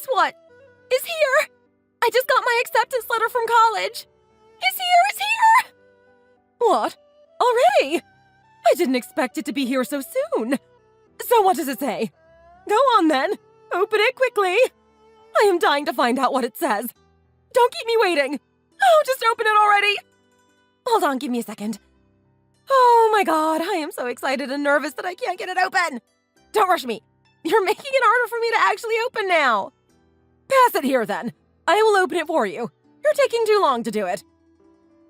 guess what? It's here! I just got my acceptance letter from college! It's here! It's here! What? Already? I didn't expect it to be here so soon. So what does it say? Go on then. Open it quickly. I am dying to find out what it says. Don't keep me waiting. Oh, just open it already. Hold on, give me a second. Oh my god, I am so excited and nervous that I can't get it open. Don't rush me. You're making it harder for me to actually open now. Pass it here then. I will open it for you. You're taking too long to do it.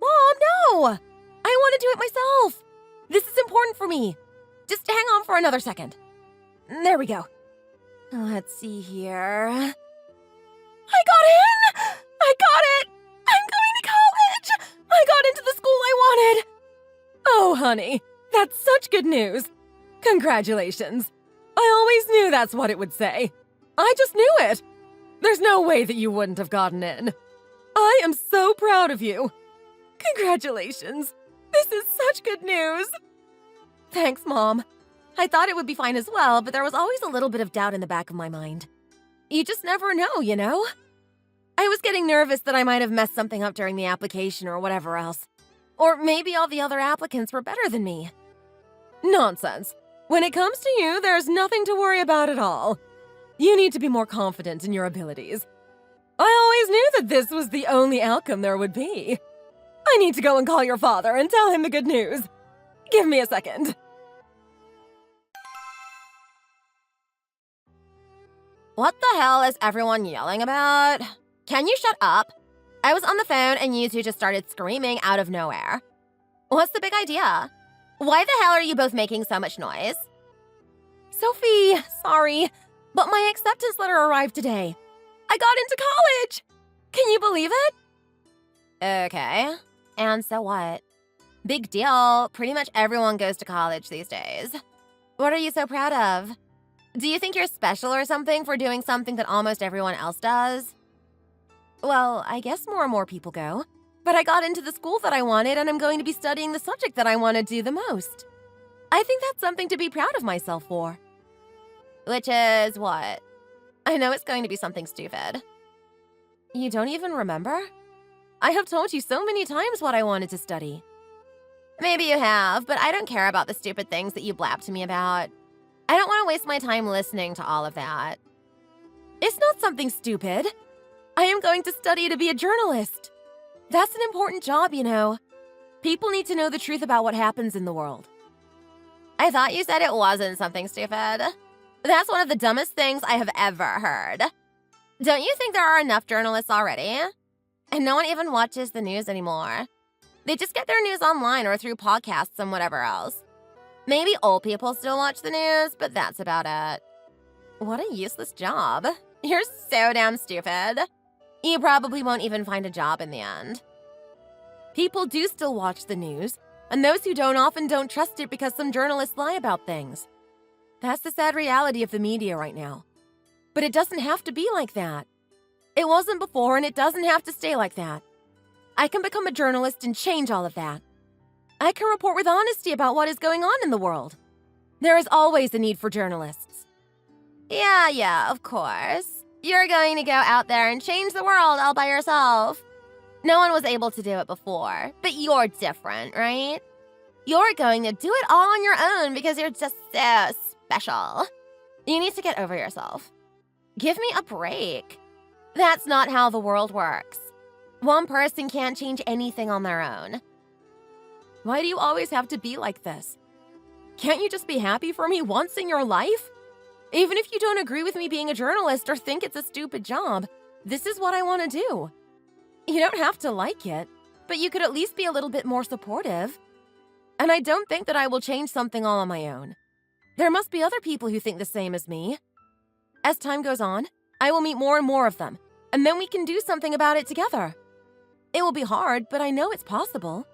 Mom, no! I want to do it myself. This is important for me. Just hang on for another second. There we go. Let's see here. I got in! I got it! I'm going to college! I got into the school I wanted! Oh, honey, that's such good news. Congratulations. I always knew that's what it would say. I just knew it. There's no way that you wouldn't have gotten in. I am so proud of you. Congratulations. This is such good news. Thanks, Mom. I thought it would be fine as well, but there was always a little bit of doubt in the back of my mind. You just never know, you know? I was getting nervous that I might have messed something up during the application or whatever else. Or maybe all the other applicants were better than me. Nonsense. When it comes to you, there's nothing to worry about at all. You need to be more confident in your abilities. I always knew that this was the only outcome there would be. I need to go and call your father and tell him the good news. Give me a second. What the hell is everyone yelling about? Can you shut up? I was on the phone and you two just started screaming out of nowhere. What's the big idea? Why the hell are you both making so much noise? Sophie, sorry, but my acceptance letter arrived today. I got into college! Can you believe it? Okay, and so what? Big deal. Pretty much everyone goes to college these days. What are you so proud of? Do you think you're special or something for doing something that almost everyone else does? Well, I guess more and more people go. But I got into the school that I wanted and I'm going to be studying the subject that I want to do the most. I think that's something to be proud of myself for. Which is what? I know it's going to be something stupid. You don't even remember? I have told you so many times what I wanted to study. Maybe you have, but I don't care about the stupid things that you blab to me about. I don't want to waste my time listening to all of that. It's not something stupid. I am going to study to be a journalist. That's an important job, you know. People need to know the truth about what happens in the world. I thought you said it wasn't something stupid. That's one of the dumbest things I have ever heard. Don't you think there are enough journalists already? And no one even watches the news anymore. They just get their news online or through podcasts and whatever else. Maybe old people still watch the news, but that's about it. What a useless job. You're so damn stupid. You probably won't even find a job in the end. People do still watch the news, and those who don't often don't trust it because some journalists lie about things. That's the sad reality of the media right now. But it doesn't have to be like that. It wasn't before, and it doesn't have to stay like that. I can become a journalist and change all of that. I can report with honesty about what is going on in the world. There is always a need for journalists. Yeah, of course. You're going to go out there and change the world all by yourself. No one was able to do it before, but you're different, right? You're going to do it all on your own because you're just so special. You need to get over yourself. Give me a break. That's not how the world works. One person can't change anything on their own. Why do you always have to be like this? Can't you just be happy for me once in your life? Even if you don't agree with me being a journalist or think it's a stupid job, this is what I want to do. You don't have to like it, but you could at least be a little bit more supportive. And I don't think that I will change something all on my own. There must be other people who think the same as me. As time goes on, I will meet more and more of them, and then we can do something about it together. It will be hard, but I know it's possible.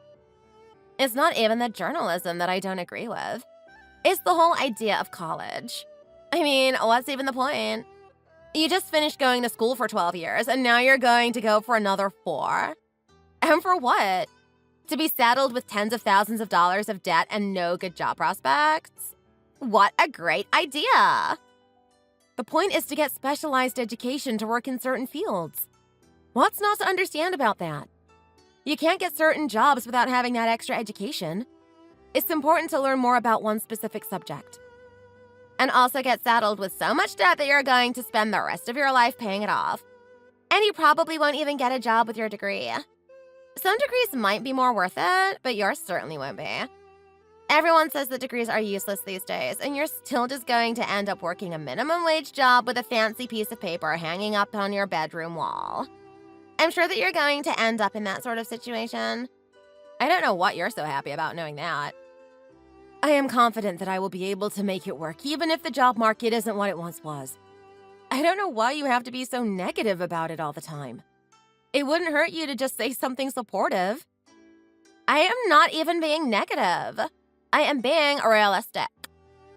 It's not even the journalism that I don't agree with. It's the whole idea of college. I mean, what's even the point? You just finished going to school for 12 years, and now you're going to go for another 4? And for what? To be saddled with tens of thousands of dollars of debt and no good job prospects? What a great idea! The point is to get specialized education to work in certain fields. What's not to understand about that? You can't get certain jobs without having that extra education. It's important to learn more about one specific subject. And also get saddled with so much debt that you're going to spend the rest of your life paying it off. And you probably won't even get a job with your degree. Some degrees might be more worth it, but yours certainly won't be. Everyone says that degrees are useless these days, and you're still just going to end up working a minimum wage job with a fancy piece of paper hanging up on your bedroom wall. I'm sure that you're going to end up in that sort of situation. I don't know what you're so happy about knowing that. I am confident that I will be able to make it work, even if the job market isn't what it once was. I don't know why you have to be so negative about it all the time. It wouldn't hurt you to just say something supportive. I am not even being negative. I am being realistic.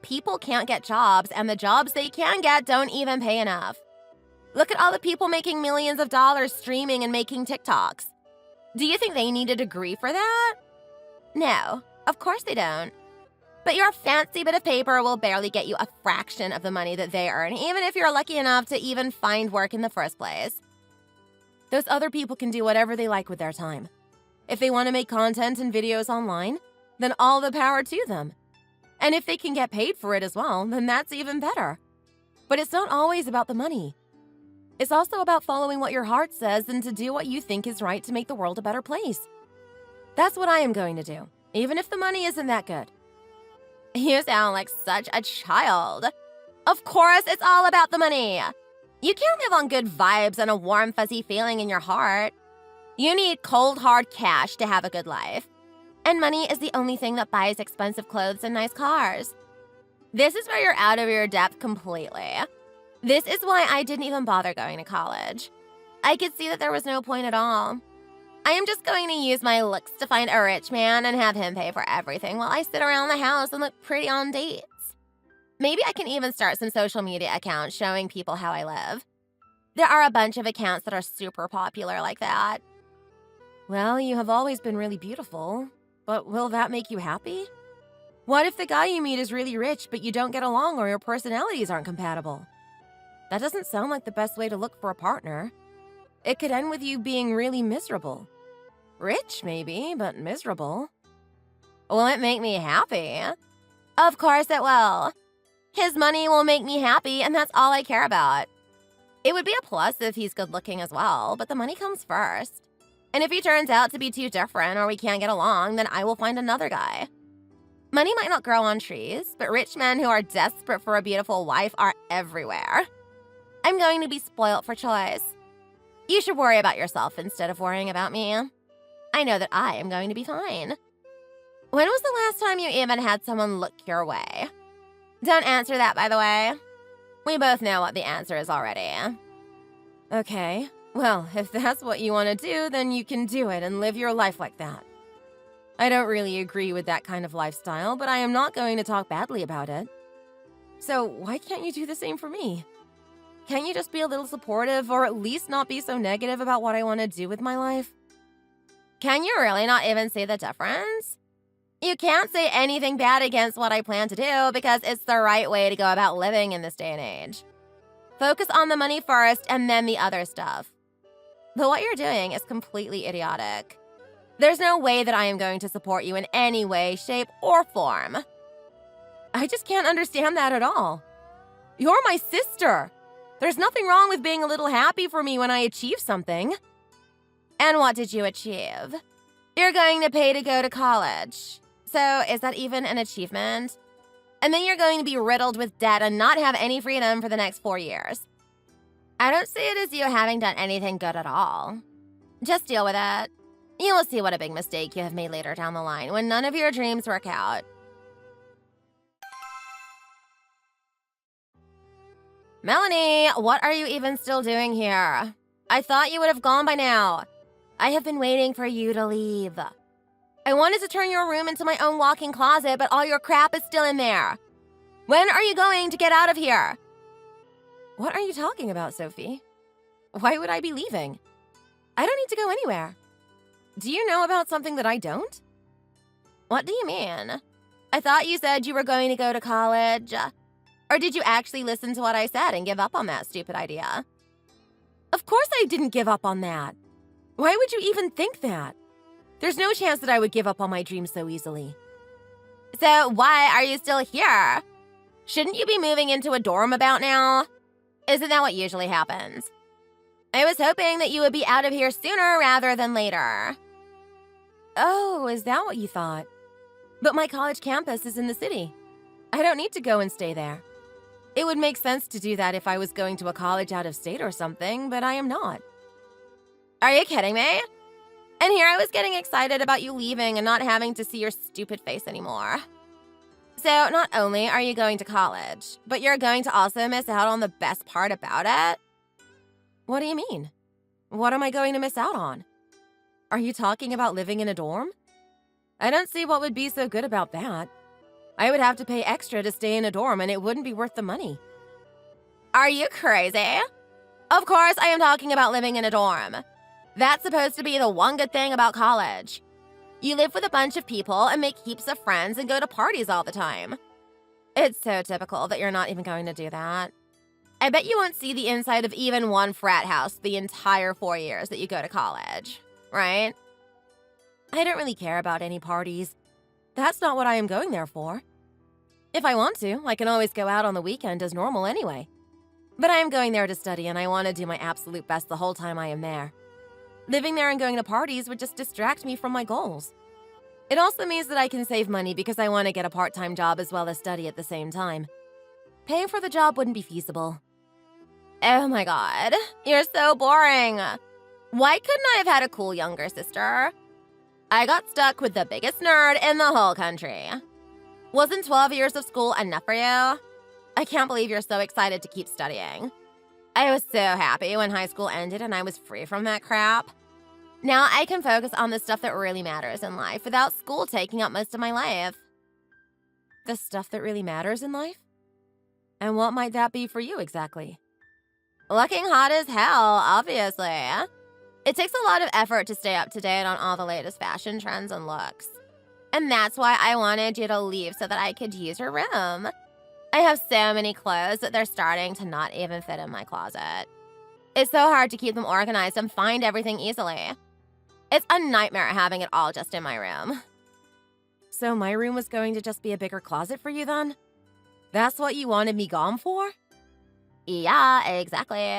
People can't get jobs, and the jobs they can get don't even pay enough. Look at all the people making millions of dollars streaming and making TikToks. Do you think they need a degree for that? No, of course they don't. But your fancy bit of paper will barely get you a fraction of the money that they earn, even if you're lucky enough to even find work in the first place. Those other people can do whatever they like with their time. If they want to make content and videos online, then all the power to them. And if they can get paid for it as well, then that's even better. But it's not always about the money. It's also about following what your heart says and to do what you think is right to make the world a better place. That's what I am going to do, even if the money isn't that good. You sound like such a child. Of course, it's all about the money. You can't live on good vibes and a warm, fuzzy feeling in your heart. You need cold, hard cash to have a good life. And money is the only thing that buys expensive clothes and nice cars. This is where you're out of your depth completely. This is why I didn't even bother going to college. I could see that there was no point at all. I am just going to use my looks to find a rich man and have him pay for everything while I sit around the house and look pretty on dates. Maybe I can even start some social media accounts showing people how I live. There are a bunch of accounts that are super popular like that. Well, you have always been really beautiful, but will that make you happy? What if the guy you meet is really rich, but you don't get along or your personalities aren't compatible? That doesn't sound like the best way to look for a partner. It could end with you being really miserable. Rich, maybe, but miserable. Will it make me happy? Of course it will. His money will make me happy, and that's all I care about. It would be a plus if he's good looking as well, but the money comes first. And if he turns out to be too different or we can't get along, then I will find another guy. Money might not grow on trees, but rich men who are desperate for a beautiful wife are everywhere. I'm going to be spoilt for choice. You should worry about yourself instead of worrying about me. I know that I am going to be fine. When was the last time you even had someone look your way? Don't answer that, by the way. We both know what the answer is already. Okay, well, if that's what you want to do, then you can do it and live your life like that. I don't really agree with that kind of lifestyle, but I am not going to talk badly about it. So why can't you do the same for me? Can't you just be a little supportive or at least not be so negative about what I want to do with my life? Can you really not even see the difference? You can't say anything bad against what I plan to do because it's the right way to go about living in this day and age. Focus on the money first and then the other stuff. But what you're doing is completely idiotic. There's no way that I am going to support you in any way, shape, or form. I just can't understand that at all. You're my sister. There's nothing wrong with being a little happy for me when I achieve something. And what did you achieve? You're going to pay to go to college. So is that even an achievement? And then you're going to be riddled with debt and not have any freedom for the next 4 years. I don't see it as you having done anything good at all. Just deal with it. You will see what a big mistake you have made later down the line when none of your dreams work out. Melanie, what are you even still doing here? I thought you would have gone by now. I have been waiting for you to leave. I wanted to turn your room into my own walk-in closet, but all your crap is still in there. When are you going to get out of here? What are you talking about, Sophie? Why would I be leaving? I don't need to go anywhere. Do you know about something that I don't? What do you mean? I thought you said you were going to go to college. Are Or did you actually listen to what I said and give up on that stupid idea? Of course I didn't give up on that. Why would you even think that? There's no chance that I would give up on my dreams so easily. So why are you still here? Shouldn't you be moving into a dorm about now? Isn't that what usually happens? I was hoping that you would be out of here sooner rather than later. Oh, is that what you thought? But my college campus is in the city. I don't need to go and stay there. It would make sense to do that if I was going to a college out of state or something, but I am not. Are you kidding me? And here I was getting excited about you leaving and not having to see your stupid face anymore. So not only are you going to college, but you're going to also miss out on the best part about it? What do you mean? What am I going to miss out on? Are you talking about living in a dorm? I don't see what would be so good about that. I would have to pay extra to stay in a dorm and it wouldn't be worth the money. Are you crazy? Of course I am talking about living in a dorm. That's supposed to be the one good thing about college. You live with a bunch of people and make heaps of friends and go to parties all the time. It's so typical that you're not even going to do that. I bet you won't see the inside of even one frat house the entire 4 years that you go to college, right? I don't really care about any parties. That's not what I am going there for. If I want to, I can always go out on the weekend as normal anyway. But I am going there to study and I want to do my absolute best the whole time I am there. Living there and going to parties would just distract me from my goals. It also means that I can save money because I want to get a part-time job as well as study at the same time. Paying for the job wouldn't be feasible. Oh my god, you're so boring. Why couldn't I have had a cool younger sister? I got stuck with the biggest nerd in the whole country. Wasn't 12 years of school enough for you? I can't believe you're so excited to keep studying. I was so happy when high school ended and I was free from that crap. Now I can focus on the stuff that really matters in life without school taking up most of my life. The stuff that really matters in life? And what might that be for you exactly? Looking hot as hell, obviously. It takes a lot of effort to stay up to date on all the latest fashion trends and looks. And that's why I wanted you to leave so that I could use your room. I have so many clothes that they're starting to not even fit in my closet. It's so hard to keep them organized and find everything easily. It's a nightmare having it all just in my room. So my room was going to just be a bigger closet for you then? That's what you wanted me gone for? Yeah, exactly.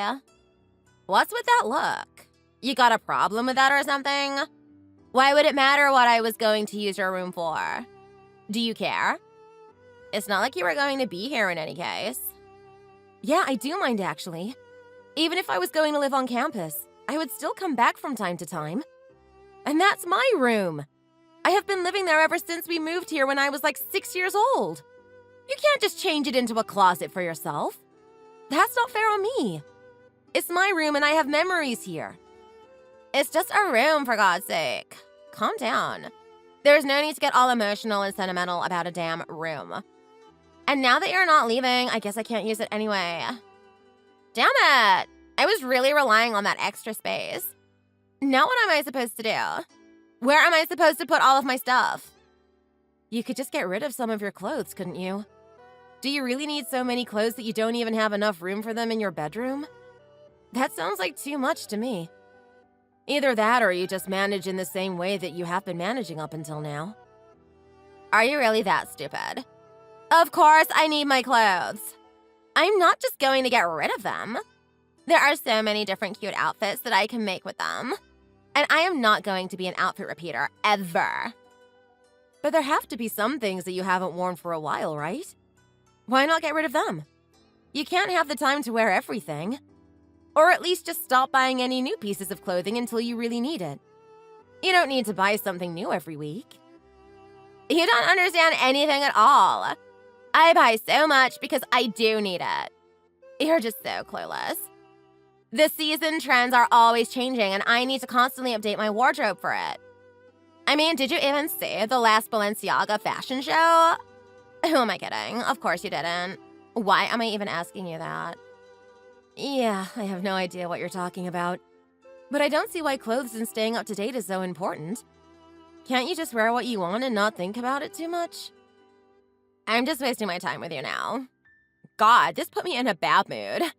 What's with that look? You got a problem with that or something? Why would it matter what I was going to use your room for? Do you care? It's not like you were going to be here in any case. Yeah, I do mind actually. Even if I was going to live on campus, I would still come back from time to time. And that's my room. I have been living there ever since we moved here when I was like 6 years old. You can't just change it into a closet for yourself. That's not fair on me. It's my room and I have memories here. It's just a room, for God's sake. Calm down. There's no need to get all emotional and sentimental about a damn room. And now that you're not leaving, I guess I can't use it anyway. Damn it! I was really relying on that extra space. Now what am I supposed to do? Where am I supposed to put all of my stuff? You could just get rid of some of your clothes, couldn't you? Do you really need so many clothes that you don't even have enough room for them in your bedroom? That sounds like too much to me. Either that or you just manage in the same way that you have been managing up until now. Are you really that stupid? Of course I need my clothes. I'm not just going to get rid of them. There are so many different cute outfits that I can make with them. And I am not going to be an outfit repeater, ever. But there have to be some things that you haven't worn for a while, right? Why not get rid of them? You can't have the time to wear everything. Or at least just stop buying any new pieces of clothing until you really need it. You don't need to buy something new every week. You don't understand anything at all. I buy so much because I do need it. You're just so clueless. The season trends are always changing and I need to constantly update my wardrobe for it. I mean, did you even see the last Balenciaga fashion show? Who am I kidding? Of course you didn't. Why am I even asking you that? Yeah, I have no idea what you're talking about. But I don't see why clothes and staying up to date is so important. Can't you just wear what you want and not think about it too much? I'm just wasting my time with you now. God, this put me in a bad mood.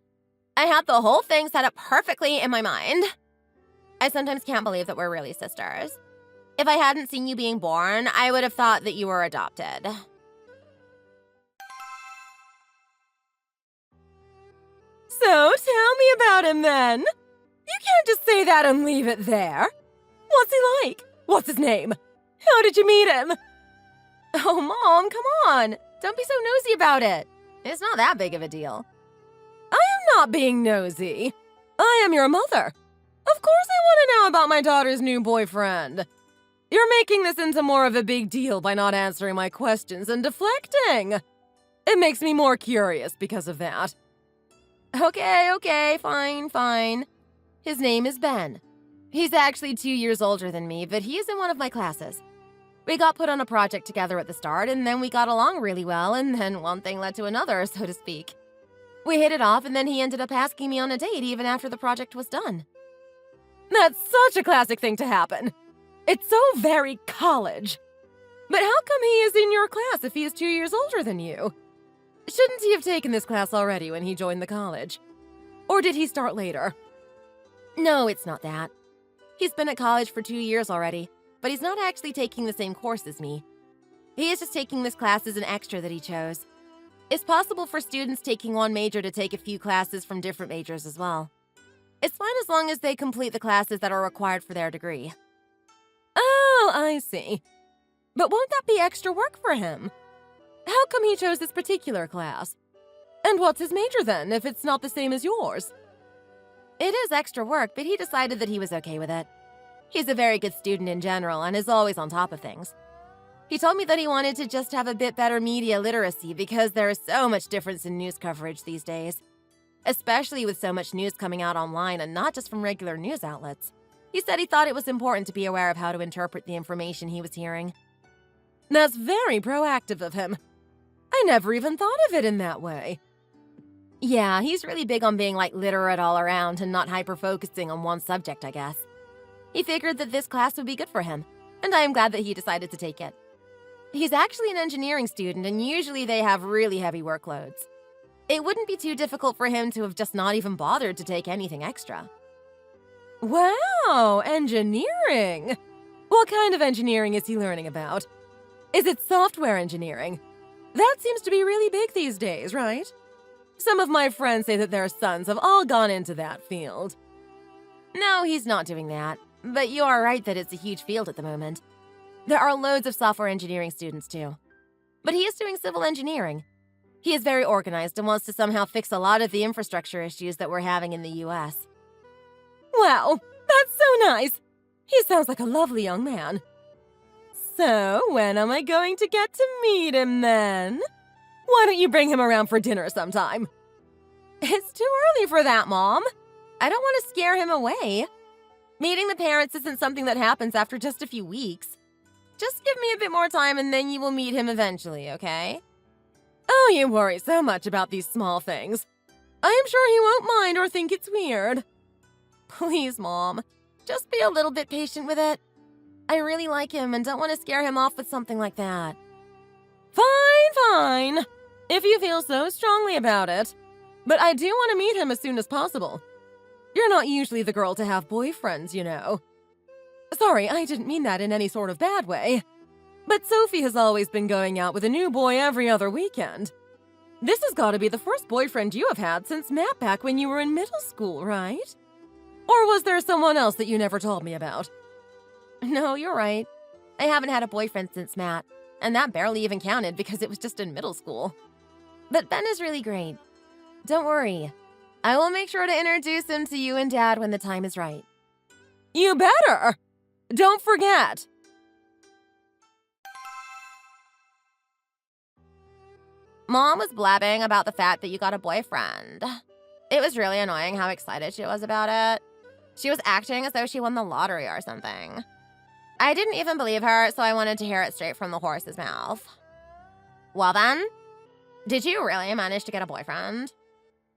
I had the whole thing set up perfectly in my mind. I sometimes can't believe that we're really sisters. If I hadn't seen you being born, I would have thought that you were adopted. So, tell me about him then. You can't just say that and leave it there. What's he like? What's his name? How did you meet him? Oh, Mom, come on. Don't be so nosy about it. It's not that big of a deal. I am not being nosy. I am your mother. Of course I want to know about my daughter's new boyfriend. You're making this into more of a big deal by not answering my questions and deflecting. It makes me more curious because of that. Okay, fine. His name is Ben. He's actually 2 years older than me, but he is in one of my classes. We got put on a project together at the start, and then we got along really well, and then one thing led to another, so to speak. We hit it off, and then he ended up asking me on a date even after the project was done. That's such a classic thing to happen. It's so very college. But how come he is in your class if he is 2 years older than you? Shouldn't he have taken this class already when he joined the college? Or did he start later? No, it's not that. He's been at college for 2 years already, but he's not actually taking the same course as me. He is just taking this class as an extra that he chose. It's possible for students taking one major to take a few classes from different majors as well. It's fine as long as they complete the classes that are required for their degree. Oh, I see. But won't that be extra work for him? How come he chose this particular class? And what's his major then, if it's not the same as yours? It is extra work, but he decided that he was okay with it. He's a very good student in general and is always on top of things. He told me that he wanted to just have a bit better media literacy because there is so much difference in news coverage these days. Especially with so much news coming out online and not just from regular news outlets. He said he thought it was important to be aware of how to interpret the information he was hearing. That's very proactive of him. I never even thought of it in that way. Yeah, he's really big on being literate all around and not hyper-focusing on one subject, I guess. He figured that this class would be good for him, and I am glad that he decided to take it. He's actually an engineering student, and usually they have really heavy workloads. It wouldn't be too difficult for him to have just not even bothered to take anything extra. Wow, engineering! What kind of engineering is he learning about? Is it software engineering? That seems to be really big these days, right? Some of my friends say that their sons have all gone into that field. No, he's not doing that. But you are right that it's a huge field at the moment. There are loads of software engineering students too. But he is doing civil engineering. He is very organized and wants to somehow fix a lot of the infrastructure issues that we're having in the US. Wow, that's so nice! He sounds like a lovely young man. So, when am I going to get to meet him then? Why don't you bring him around for dinner sometime? It's too early for that, Mom. I don't want to scare him away. Meeting the parents isn't something that happens after just a few weeks. Just give me a bit more time and then you will meet him eventually, okay? Oh, you worry so much about these small things. I am sure he won't mind or think it's weird. Please, Mom. Just be a little bit patient with it. I really like him and don't want to scare him off with something like that. Fine. If you feel so strongly about it. But I do want to meet him as soon as possible. You're not usually the girl to have boyfriends, you know. Sorry, I didn't mean that in any sort of bad way. But Sophie has always been going out with a new boy every other weekend. This has got to be the first boyfriend you have had since Matt back when you were in middle school, right? Or was there someone else that you never told me about? No, you're right. I haven't had a boyfriend since Matt, and that barely even counted because it was just in middle school. But Ben is really great. Don't worry. I will make sure to introduce him to you and Dad when the time is right. You better! Don't forget! Mom was blabbing about the fact that you got a boyfriend. It was really annoying how excited she was about it. She was acting as though she won the lottery or something. I didn't even believe her, so I wanted to hear it straight from the horse's mouth. Well then, did you really manage to get a boyfriend?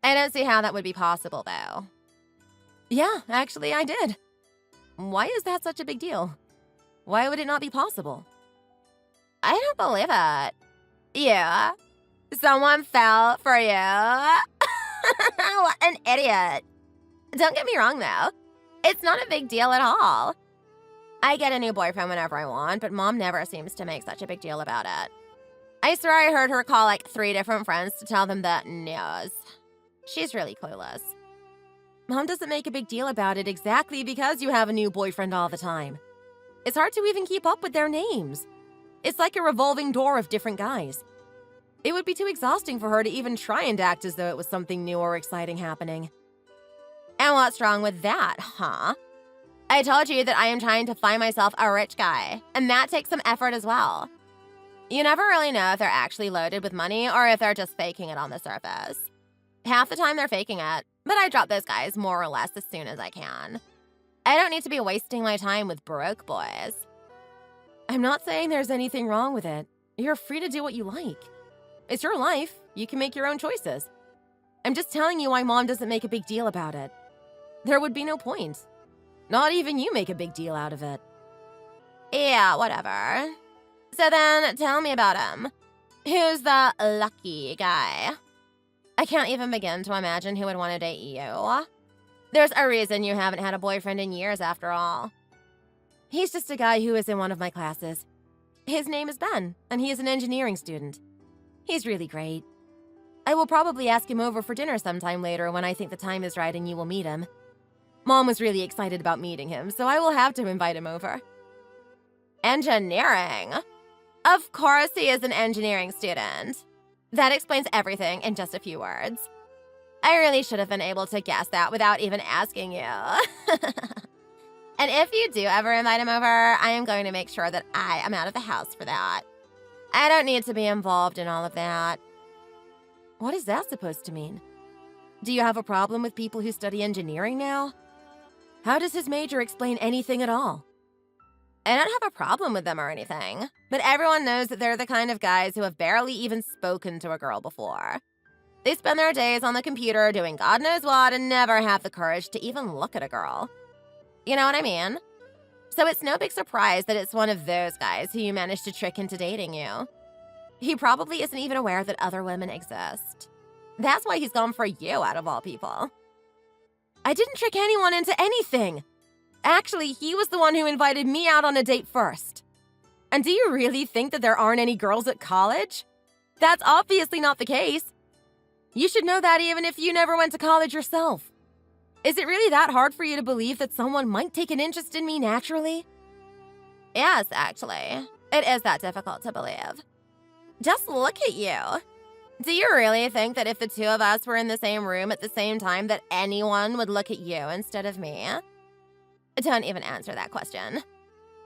I don't see how that would be possible, though. Yeah, actually, I did. Why is that such a big deal? Why would it not be possible? I don't believe it. Yeah. Someone fell for you? What an idiot. Don't get me wrong, though. It's not a big deal at all. I get a new boyfriend whenever I want, but Mom never seems to make such a big deal about it. I swear I heard her call like 3 different friends to tell them the news. She's really clueless. Mom doesn't make a big deal about it exactly because you have a new boyfriend all the time. It's hard to even keep up with their names. It's like a revolving door of different guys. It would be too exhausting for her to even try and act as though it was something new or exciting happening. And what's wrong with that, huh? I told you that I am trying to find myself a rich guy, and that takes some effort as well. You never really know if they're actually loaded with money or if they're just faking it on the surface. Half the time they're faking it, but I drop those guys more or less as soon as I can. I don't need to be wasting my time with broke boys. I'm not saying there's anything wrong with it. You're free to do what you like. It's your life. You can make your own choices. I'm just telling you why Mom doesn't make a big deal about it. There would be no point. Not even you make a big deal out of it. Yeah, whatever. So then, tell me about him. Who's the lucky guy? I can't even begin to imagine who would want to date you. There's a reason you haven't had a boyfriend in years, after all. He's just a guy who is in one of my classes. His name is Ben, and he is an engineering student. He's really great. I will probably ask him over for dinner sometime later when I think the time is right and you will meet him. Mom was really excited about meeting him, so I will have to invite him over. Engineering? Of course he is an engineering student. That explains everything in just a few words. I really should have been able to guess that without even asking you. And if you do ever invite him over, I am going to make sure that I am out of the house for that. I don't need to be involved in all of that. What is that supposed to mean? Do you have a problem with people who study engineering now? How does his major explain anything at all? I don't have a problem with them or anything, but everyone knows that they're the kind of guys who have barely even spoken to a girl before. They spend their days on the computer doing God knows what and never have the courage to even look at a girl. You know what I mean? So it's no big surprise that it's one of those guys who you managed to trick into dating you. He probably isn't even aware that other women exist. That's why he's gone for you out of all people. I didn't trick anyone into anything. Actually, he was the one who invited me out on a date first. And do you really think that there aren't any girls at college? That's obviously not the case. You should know that even if you never went to college yourself. Is it really that hard for you to believe that someone might take an interest in me naturally? Yes, actually. It is that difficult to believe. Just look at you. Do you really think that if the two of us were in the same room at the same time that anyone would look at you instead of me? Don't even answer that question.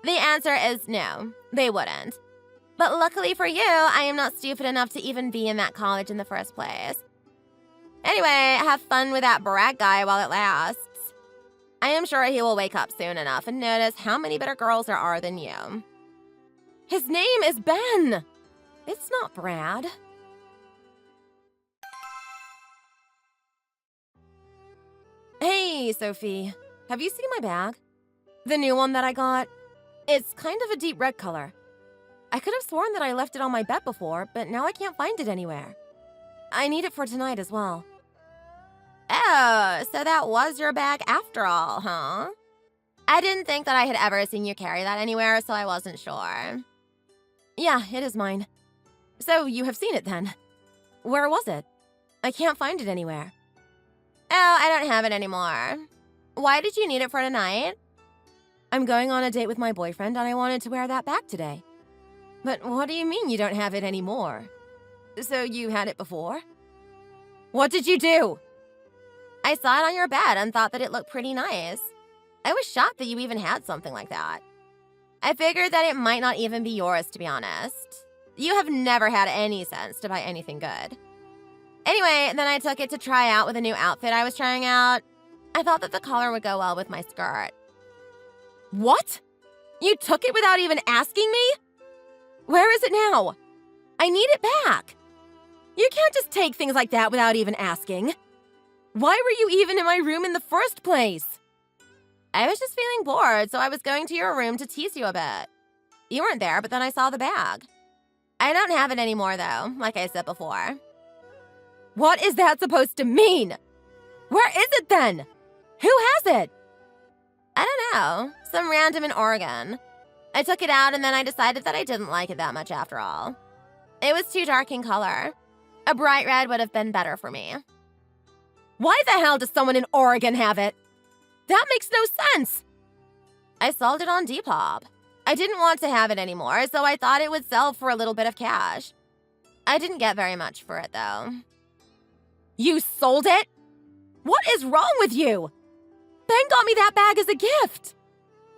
The answer is no, they wouldn't. But luckily for you, I am not stupid enough to even be in that college in the first place. Anyway, have fun with that brat guy while it lasts. I am sure he will wake up soon enough and notice how many better girls there are than you. His name is Ben. It's not Brad. Hey, Sophie. Have you seen my bag? The new one that I got? It's kind of a deep red color. I could have sworn that I left it on my bed before, but now I can't find it anywhere. I need it for tonight as well. Oh, so that was your bag after all, huh? I didn't think that I had ever seen you carry that anywhere, so I wasn't sure. Yeah, it is mine. So you have seen it then. Where was it? I can't find it anywhere. Oh, I don't have it anymore. Why did you need it for tonight? I'm going on a date with my boyfriend and I wanted to wear that bag today. But what do you mean you don't have it anymore? So you had it before? What did you do? I saw it on your bed and thought that it looked pretty nice. I was shocked that you even had something like that. I figured that it might not even be yours, to be honest. You have never had any sense to buy anything good. Anyway, then I took it to try out with a new outfit I was trying out. I thought that the color would go well with my skirt. What? You took it without even asking me? Where is it now? I need it back. You can't just take things like that without even asking. Why were you even in my room in the first place? I was just feeling bored, so I was going to your room to tease you a bit. You weren't there, but then I saw the bag. I don't have it anymore, though, like I said before. What is that supposed to mean? Where is it then? Who has it? I don't know. Some random in Oregon. I took it out and then I decided that I didn't like it that much after all. It was too dark in color. A bright red would have been better for me. Why the hell does someone in Oregon have it? That makes no sense. I sold it on Depop. I didn't want to have it anymore, so I thought it would sell for a little bit of cash. I didn't get very much for it, though. You sold it? What is wrong with you? Ben got me that bag as a gift.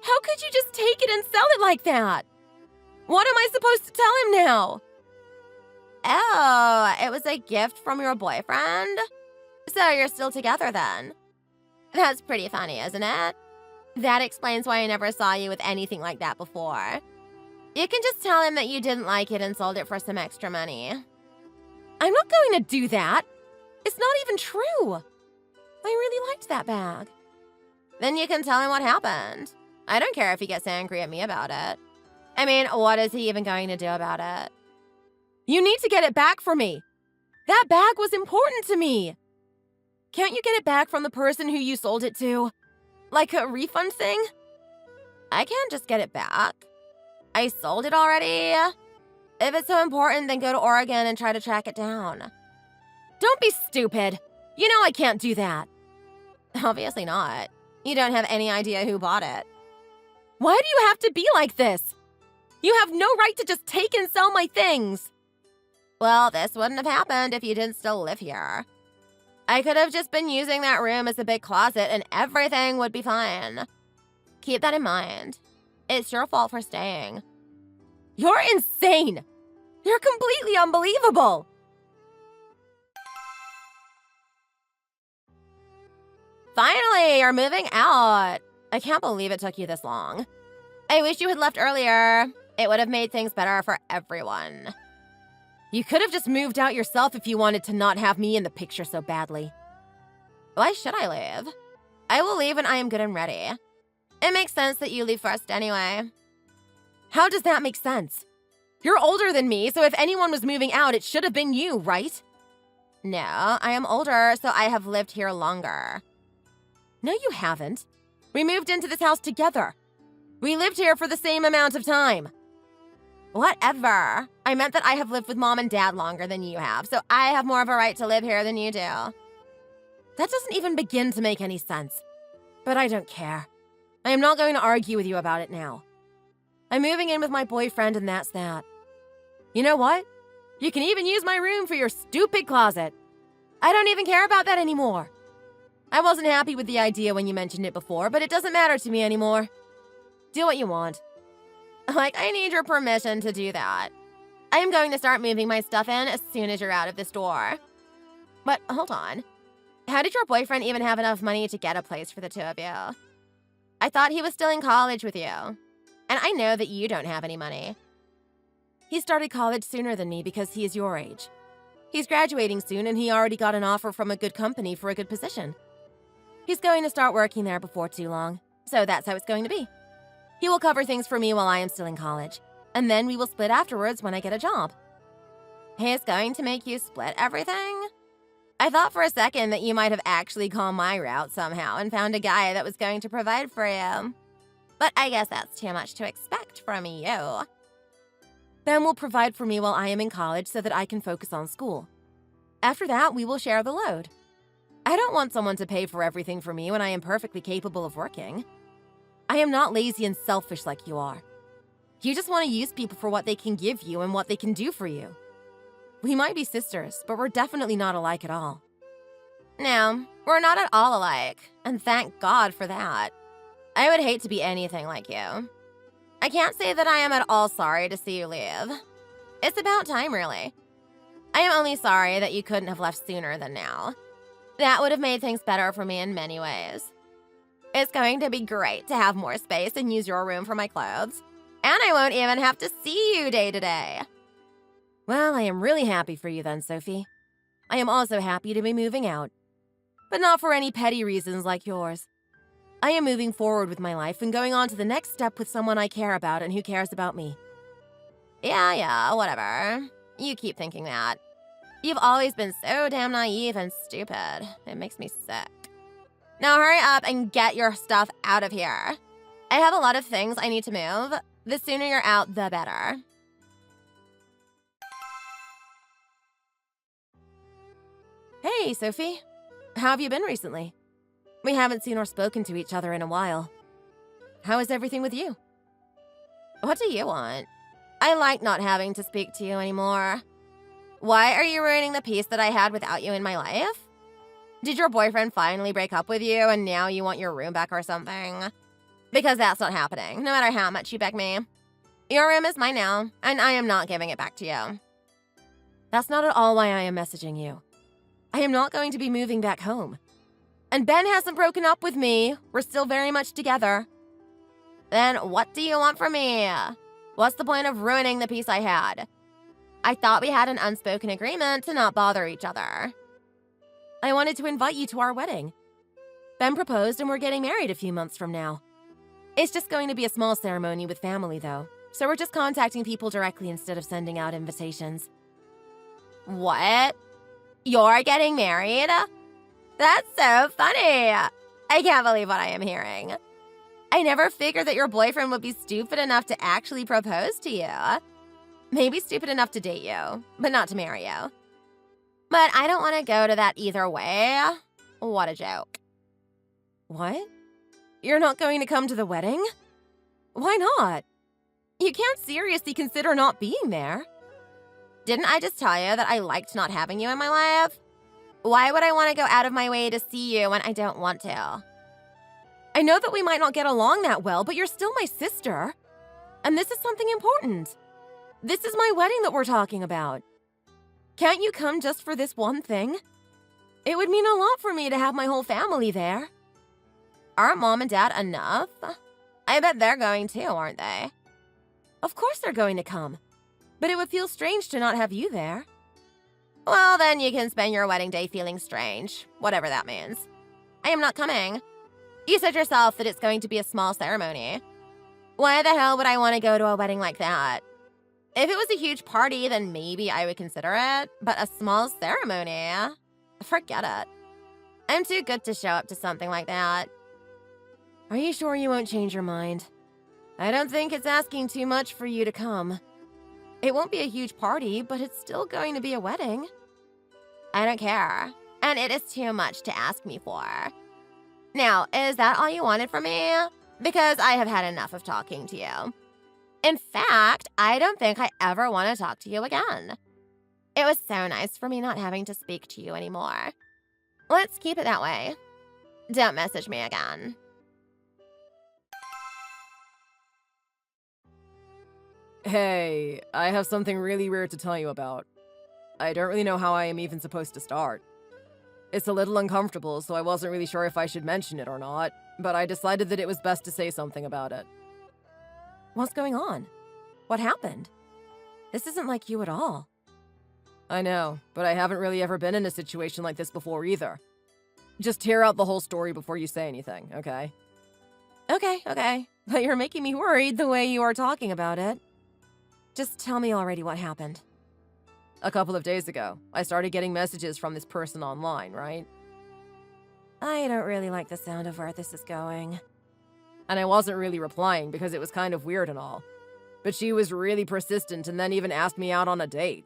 How could you just take it and sell it like that? What am I supposed to tell him now? Oh, it was a gift from your boyfriend? So you're still together then? That's pretty funny, isn't it? That explains why I never saw you with anything like that before. You can just tell him that you didn't like it and sold it for some extra money. I'm not going to do that. It's not even true. I really liked that bag. Then you can tell him what happened. I don't care if he gets angry at me about it. I mean, what is he even going to do about it? You need to get it back for me. That bag was important to me. Can't you get it back from the person who you sold it to? Like a refund thing? I can't just get it back. I sold it already. If it's so important, then go to Oregon and try to track it down. Don't be stupid. You know I can't do that. Obviously not. You don't have any idea who bought it. Why do you have to be like this? You have no right to just take and sell my things. Well, this wouldn't have happened if you didn't still live here. I could have just been using that room as a big closet and everything would be fine. Keep that in mind. It's your fault for staying. You're insane! You're completely unbelievable! Finally, you're moving out. I can't believe it took you this long. I wish you had left earlier. It would have made things better for everyone. You could have just moved out yourself if you wanted to not have me in the picture so badly. Why should I leave? I will leave when I am good and ready. It makes sense that you leave first anyway. How does that make sense? You're older than me, so if anyone was moving out, it should have been you, right? No, I am older, so I have lived here longer. No, you haven't. We moved into this house together. We lived here for the same amount of time. Whatever. I meant that I have lived with Mom and Dad longer than you have, so I have more of a right to live here than you do. That doesn't even begin to make any sense. But I don't care. I am not going to argue with you about it now. I'm moving in with my boyfriend and that's that. You know what? You can even use my room for your stupid closet. I don't even care about that anymore. I wasn't happy with the idea when you mentioned it before, but it doesn't matter to me anymore. Do what you want. Like, I need your permission to do that. I am going to start moving my stuff in as soon as you're out of this door. But hold on. How did your boyfriend even have enough money to get a place for the two of you? I thought he was still in college with you. And I know that you don't have any money. He started college sooner than me because he is your age. He's graduating soon and he already got an offer from a good company for a good position. He's going to start working there before too long, so that's how it's going to be. He will cover things for me while I am still in college, and then we will split afterwards when I get a job. He is going to make you split everything? I thought for a second that you might have actually gone my route somehow and found a guy that was going to provide for you. But I guess that's too much to expect from you. Ben will provide for me while I am in college so that I can focus on school. After that, we will share the load. I don't want someone to pay for everything for me when I am perfectly capable of working. I am not lazy and selfish like you are. You just want to use people for what they can give you and what they can do for you. We might be sisters, but we're definitely not alike at all. No, we're not at all alike, and thank God for that. I would hate to be anything like you. I can't say that I am at all sorry to see you leave. It's about time, really. I am only sorry that you couldn't have left sooner than now. That would have made things better for me in many ways. It's going to be great to have more space and use your room for my clothes. And I won't even have to see you day to day. Well, I am really happy for you then, Sophie. I am also happy to be moving out. But not for any petty reasons like yours. I am moving forward with my life and going on to the next step with someone I care about and who cares about me. Yeah, whatever. You keep thinking that. You've always been so damn naive and stupid. It makes me sick. Now hurry up and get your stuff out of here. I have a lot of things I need to move. The sooner you're out, the better. Hey, Sophie. How have you been recently? We haven't seen or spoken to each other in a while. How is everything with you? What do you want? I like not having to speak to you anymore. Why are you ruining the peace that I had without you in my life? Did your boyfriend finally break up with you and now you want your room back or something? Because that's not happening, no matter how much you beg me. Your room is mine now, and I am not giving it back to you. That's not at all why I am messaging you. I am not going to be moving back home. And Ben hasn't broken up with me. We're still very much together. Then what do you want from me? What's the point of ruining the peace I had? I thought we had an unspoken agreement to not bother each other. I wanted to invite you to our wedding. Ben proposed and we're getting married a few months from now. It's just going to be a small ceremony with family, though, so we're just contacting people directly instead of sending out invitations. What? You're getting married? That's so funny. I can't believe what I am hearing. I never figured that your boyfriend would be stupid enough to actually propose to you. Maybe stupid enough to date you, but not to marry you. But I don't want to go to that either way. What a joke. What? You're not going to come to the wedding? Why not? You can't seriously consider not being there. Didn't I just tell you that I liked not having you in my life? Why would I want to go out of my way to see you when I don't want to? I know that we might not get along that well, but you're still my sister. And this is something important. This is my wedding that we're talking about. Can't you come just for this one thing? It would mean a lot for me to have my whole family there. Aren't Mom and Dad enough? I bet they're going too, aren't they? Of course they're going to come. But it would feel strange to not have you there. Well, then you can spend your wedding day feeling strange, whatever that means. I am not coming. You said yourself that it's going to be a small ceremony. Why the hell would I want to go to a wedding like that? If it was a huge party, then maybe I would consider it, but a small ceremony? Forget it. I'm too good to show up to something like that. Are you sure you won't change your mind? I don't think it's asking too much for you to come. It won't be a huge party, but it's still going to be a wedding. I don't care, and it is too much to ask me for. Now, is that all you wanted from me? Because I have had enough of talking to you. In fact, I don't think I ever want to talk to you again. It was so nice for me not having to speak to you anymore. Let's keep it that way. Don't message me again. Hey, I have something really weird to tell you about. I don't really know how I am even supposed to start. It's a little uncomfortable, so I wasn't really sure if I should mention it or not, but I decided that it was best to say something about it. What's going on? What happened? This isn't like you at all. I know, but I haven't really ever been in a situation like this before either. Just hear out the whole story before you say anything, okay? Okay. But you're making me worried the way you are talking about it. Just tell me already what happened. A couple of days ago, I started getting messages from this person online, right? I don't really like the sound of where this is going. And I wasn't really replying because it was kind of weird and all. But she was really persistent and then even asked me out on a date.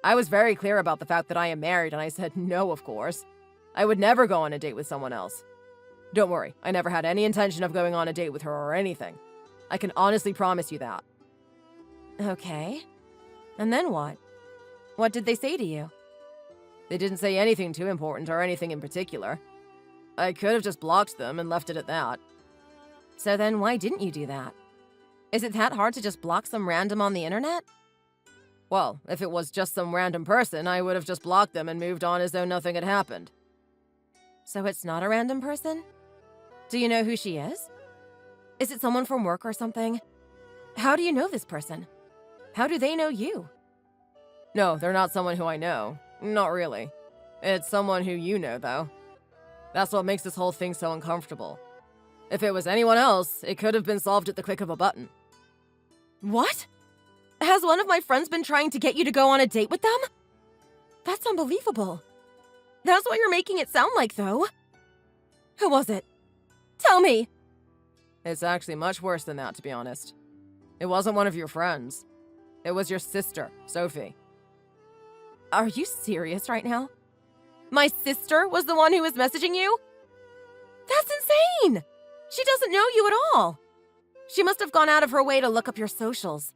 I was very clear about the fact that I am married and I said no, of course. I would never go on a date with someone else. Don't worry, I never had any intention of going on a date with her or anything. I can honestly promise you that. Okay. And then what? What did they say to you? They didn't say anything too important or anything in particular. I could have just blocked them and left it at that. So then why didn't you do that? Is it that hard to just block some random on the internet? Well, if it was just some random person, I would have just blocked them and moved on as though nothing had happened. So it's not a random person? Do you know who she is? Is it someone from work or something? How do you know this person? How do they know you? No, they're not someone who I know. Not really. It's someone who you know, though. That's what makes this whole thing so uncomfortable. If it was anyone else, it could have been solved at the click of a button. What? Has one of my friends been trying to get you to go on a date with them? That's unbelievable. That's what you're making it sound like, though. Who was it? Tell me. It's actually much worse than that, to be honest. It wasn't one of your friends. It was your sister, Sophie. Are you serious right now? My sister was the one who was messaging you? That's insane! She doesn't know you at all. She must have gone out of her way to look up your socials.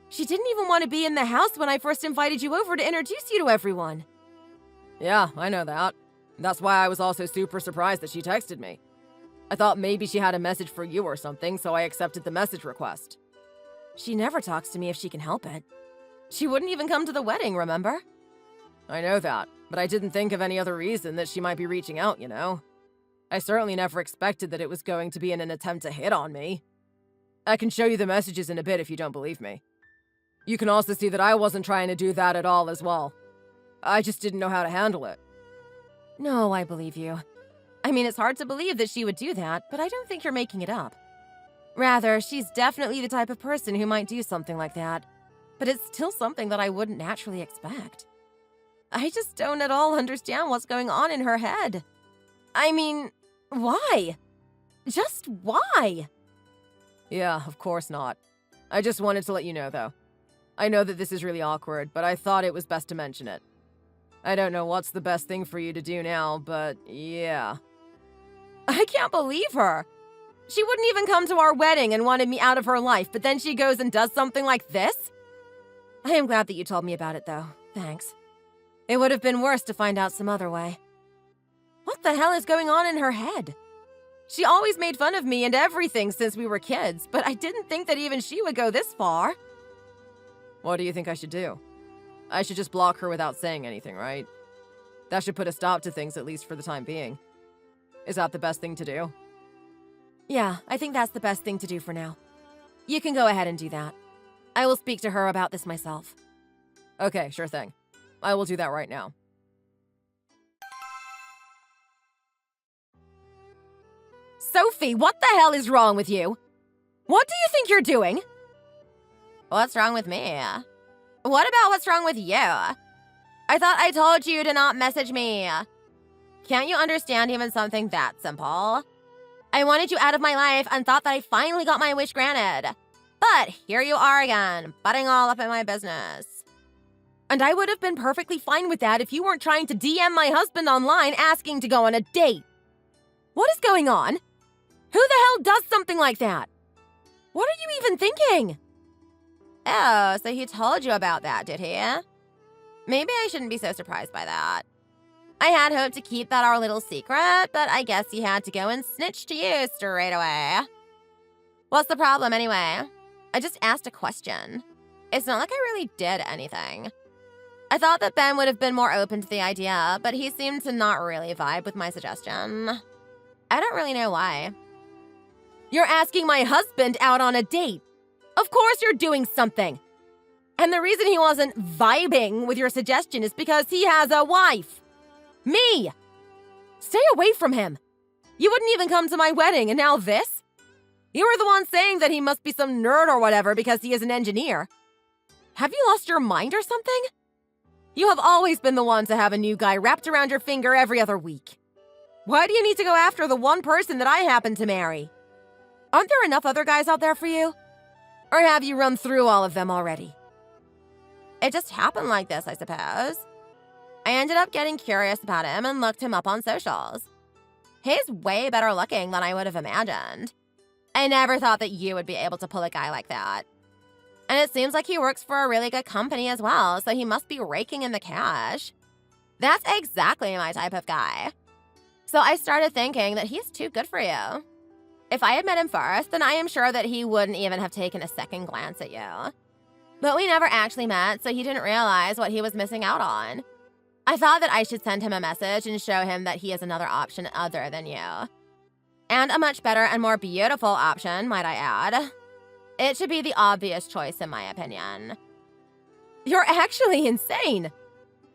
She didn't even want to be in the house when I first invited you over to introduce you to everyone. Yeah, I know that. That's why I was also super surprised that she texted me. I thought maybe she had a message for you or something, so I accepted the message request. She never talks to me if she can help it. She wouldn't even come to the wedding, remember? I know that, but I didn't think of any other reason that she might be reaching out, you know? I certainly never expected that it was going to be in an attempt to hit on me. I can show you the messages in a bit if you don't believe me. You can also see that I wasn't trying to do that at all as well. I just didn't know how to handle it. No, I believe you. I mean, it's hard to believe that she would do that, but I don't think you're making it up. Rather, she's definitely the type of person who might do something like that, but it's still something that I wouldn't naturally expect. I just don't at all understand what's going on in her head. I mean, why? Just why? Yeah, of course not. I just wanted to let you know, though. I know that this is really awkward, but I thought it was best to mention it. I don't know what's the best thing for you to do now, but yeah. I can't believe her. She wouldn't even come to our wedding and wanted me out of her life, but then she goes and does something like this? I am glad that you told me about it, though. Thanks. It would have been worse to find out some other way. What the hell is going on in her head? She always made fun of me and everything since we were kids, but I didn't think that even she would go this far. What do you think I should do? I should just block her without saying anything, right? That should put a stop to things, at least for the time being. Is that the best thing to do? Yeah, I think that's the best thing to do for now. You can go ahead and do that. I will speak to her about this myself. Okay, sure thing. I will do that right now. Sophie, what the hell is wrong with you? What do you think you're doing? What's wrong with me? What about what's wrong with you? I thought I told you to not message me. Can't you understand even something that simple? I wanted you out of my life and thought that I finally got my wish granted. But here you are again, butting all up in my business. And I would have been perfectly fine with that if you weren't trying to DM my husband online asking to go on a date. What is going on? Who the hell does something like that? What are you even thinking? Oh, so he told you about that, did he? Maybe I shouldn't be so surprised by that. I had hoped to keep that our little secret, but I guess he had to go and snitch to you straight away. What's the problem anyway? I just asked a question. It's not like I really did anything. I thought that Ben would have been more open to the idea, but he seemed to not really vibe with my suggestion. I don't really know why. You're asking my husband out on a date. Of course you're doing something. And the reason he wasn't vibing with your suggestion is because he has a wife. Me! Stay away from him. You wouldn't even come to my wedding, and now this? You were the one saying that he must be some nerd or whatever because he is an engineer. Have you lost your mind or something? You have always been the one to have a new guy wrapped around your finger every other week. Why do you need to go after the one person that I happen to marry? Aren't there enough other guys out there for you? Or have you run through all of them already? It just happened like this, I suppose. I ended up getting curious about him and looked him up on socials. He's way better looking than I would have imagined. I never thought that you would be able to pull a guy like that. And it seems like he works for a really good company as well, so he must be raking in the cash. That's exactly my type of guy. So I started thinking that he's too good for you. If I had met him first, then I am sure that he wouldn't even have taken a second glance at you. But we never actually met, so he didn't realize what he was missing out on. I thought that I should send him a message and show him that he is another option other than you. And a much better and more beautiful option, might I add. It should be the obvious choice, in my opinion. You're actually insane.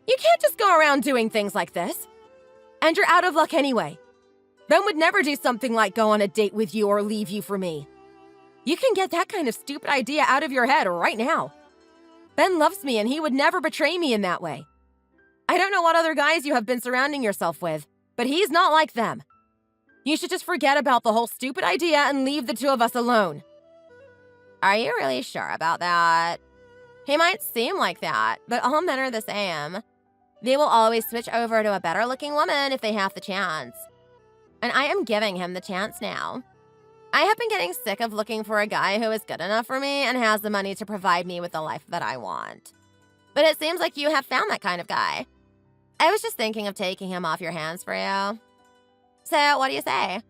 You can't just go around doing things like this. And you're out of luck anyway. Ben would never do something like go on a date with you or leave you for me. You can get that kind of stupid idea out of your head right now. Ben loves me and he would never betray me in that way. I don't know what other guys you have been surrounding yourself with, but he's not like them. You should just forget about the whole stupid idea and leave the two of us alone. Are you really sure about that? He might seem like that, but all men are the same. They will always switch over to a better-looking woman if they have the chance. And I am giving him the chance now. I have been getting sick of looking for a guy who is good enough for me and has the money to provide me with the life that I want. But it seems like you have found that kind of guy. I was just thinking of taking him off your hands for you. So, what do you say?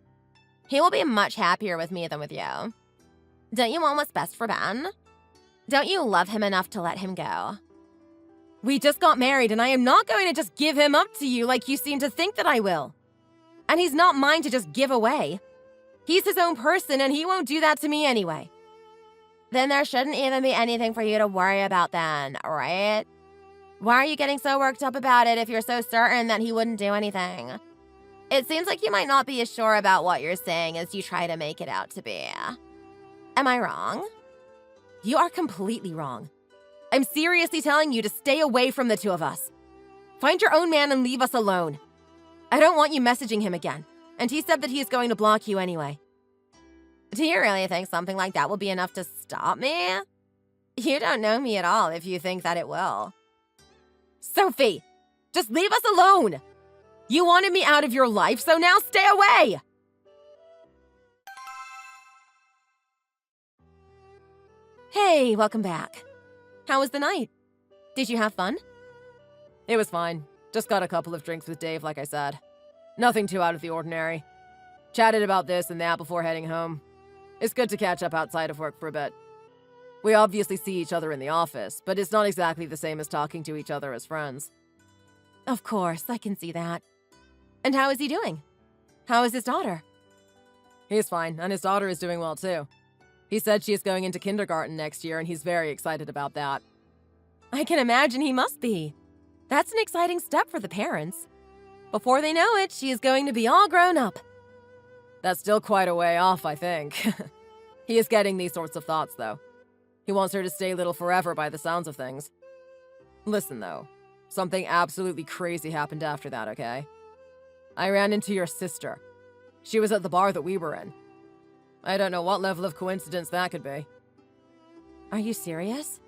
He will be much happier with me than with you. Don't you want what's best for Ben? Don't you love him enough to let him go? We just got married and I am not going to just give him up to you like you seem to think that I will. And he's not mine to just give away. He's his own person and he won't do that to me anyway. Then there shouldn't even be anything for you to worry about then, right? Why are you getting so worked up about it if you're so certain that he wouldn't do anything? It seems like you might not be as sure about what you're saying as you try to make it out to be. Am I wrong? You are completely wrong. I'm seriously telling you to stay away from the two of us. Find your own man and leave us alone. I don't want you messaging him again. And he said that he is going to block you anyway. Do you really think something like that will be enough to stop me? You don't know me at all if you think that it will. Sophie, just leave us alone. You wanted me out of your life, so now stay away. Hey, welcome back. How was the night? Did you have fun? It was fine. Just got a couple of drinks with Dave, like I said. Nothing too out of the ordinary. Chatted about this and that before heading home. It's good to catch up outside of work for a bit. We obviously see each other in the office, but it's not exactly the same as talking to each other as friends. Of course, I can see that. And how is he doing? How is his daughter? He's fine, and his daughter is doing well too. He said she is going into kindergarten next year, and he's very excited about that. I can imagine he must be. That's an exciting step for the parents. Before they know it, she is going to be all grown up. That's still quite a way off, I think. He is getting these sorts of thoughts, though. He wants her to stay little forever by the sounds of things. Listen, though. Something absolutely crazy happened after that, okay? I ran into your sister. She was at the bar that we were in. I don't know what level of coincidence that could be. Are you serious?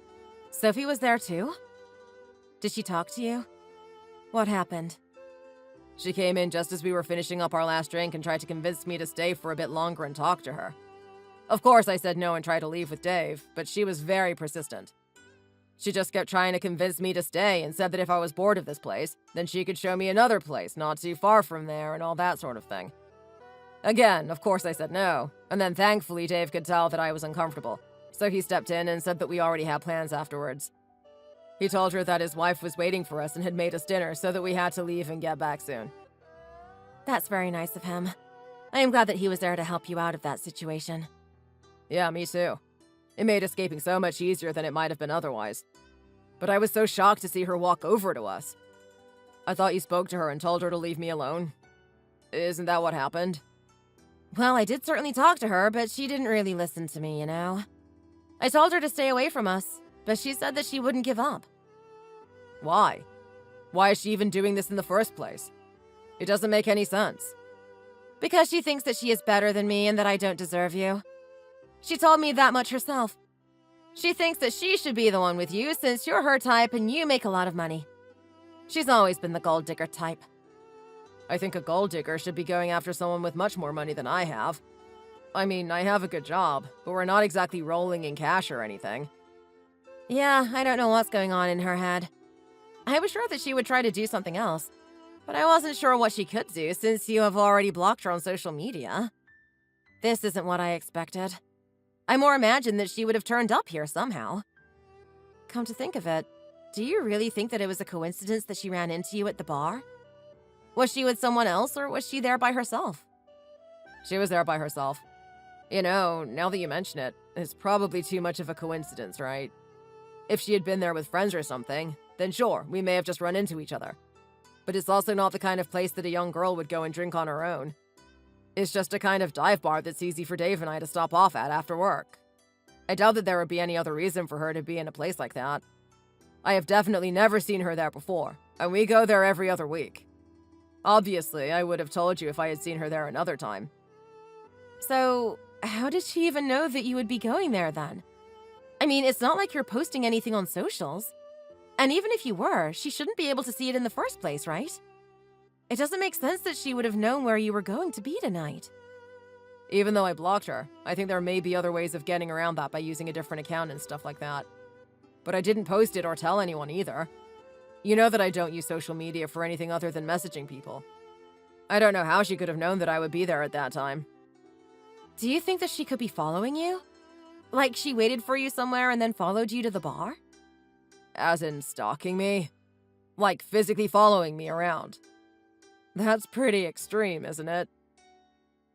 Sophie was there too? Did she talk to you? What happened? She came in just as we were finishing up our last drink and tried to convince me to stay for a bit longer and talk to her. Of course, I said no and tried to leave with Dave, but she was very persistent. She just kept trying to convince me to stay and said that if I was bored of this place, then she could show me another place not too far from there and all that sort of thing. Again, of course I said no, and then thankfully Dave could tell that I was uncomfortable, so he stepped in and said that we already had plans afterwards. He told her that his wife was waiting for us and had made us dinner so that we had to leave and get back soon. That's very nice of him. I am glad that he was there to help you out of that situation. Yeah, me too. It made escaping so much easier than it might have been otherwise. But I was so shocked to see her walk over to us. I thought you spoke to her and told her to leave me alone. Isn't that what happened? Well, I did certainly talk to her, but she didn't really listen to me, you know? I told her to stay away from us, but she said that she wouldn't give up. Why? Why is she even doing this in the first place? It doesn't make any sense. Because she thinks that she is better than me and that I don't deserve you. She told me that much herself. She thinks that she should be the one with you since you're her type and you make a lot of money. She's always been the gold digger type. I think a gold digger should be going after someone with much more money than I have. I mean, I have a good job, but we're not exactly rolling in cash or anything. Yeah, I don't know what's going on in her head. I was sure that she would try to do something else, but I wasn't sure what she could do since you have already blocked her on social media. This isn't what I expected. I more imagined that she would have turned up here somehow. Come to think of it, do you really think that it was a coincidence that she ran into you at the bar? Was she with someone else or was she there by herself? She was there by herself. You know, now that you mention it, it's probably too much of a coincidence, right? If she had been there with friends or something, then sure, we may have just run into each other. But it's also not the kind of place that a young girl would go and drink on her own. It's just a kind of dive bar that's easy for Dave and I to stop off at after work. I doubt that there would be any other reason for her to be in a place like that. I have definitely never seen her there before, and we go there every other week. Obviously, I would have told you if I had seen her there another time. So, how did she even know that you would be going there then? I mean, it's not like you're posting anything on socials. And even if you were, she shouldn't be able to see it in the first place, right? It doesn't make sense that she would have known where you were going to be tonight. Even though I blocked her, I think there may be other ways of getting around that by using a different account and stuff like that. But I didn't post it or tell anyone either. You know that I don't use social media for anything other than messaging people. I don't know how she could have known that I would be there at that time. Do you think that she could be following you? Like she waited for you somewhere and then followed you to the bar? As in stalking me? Like physically following me around. That's pretty extreme, isn't it?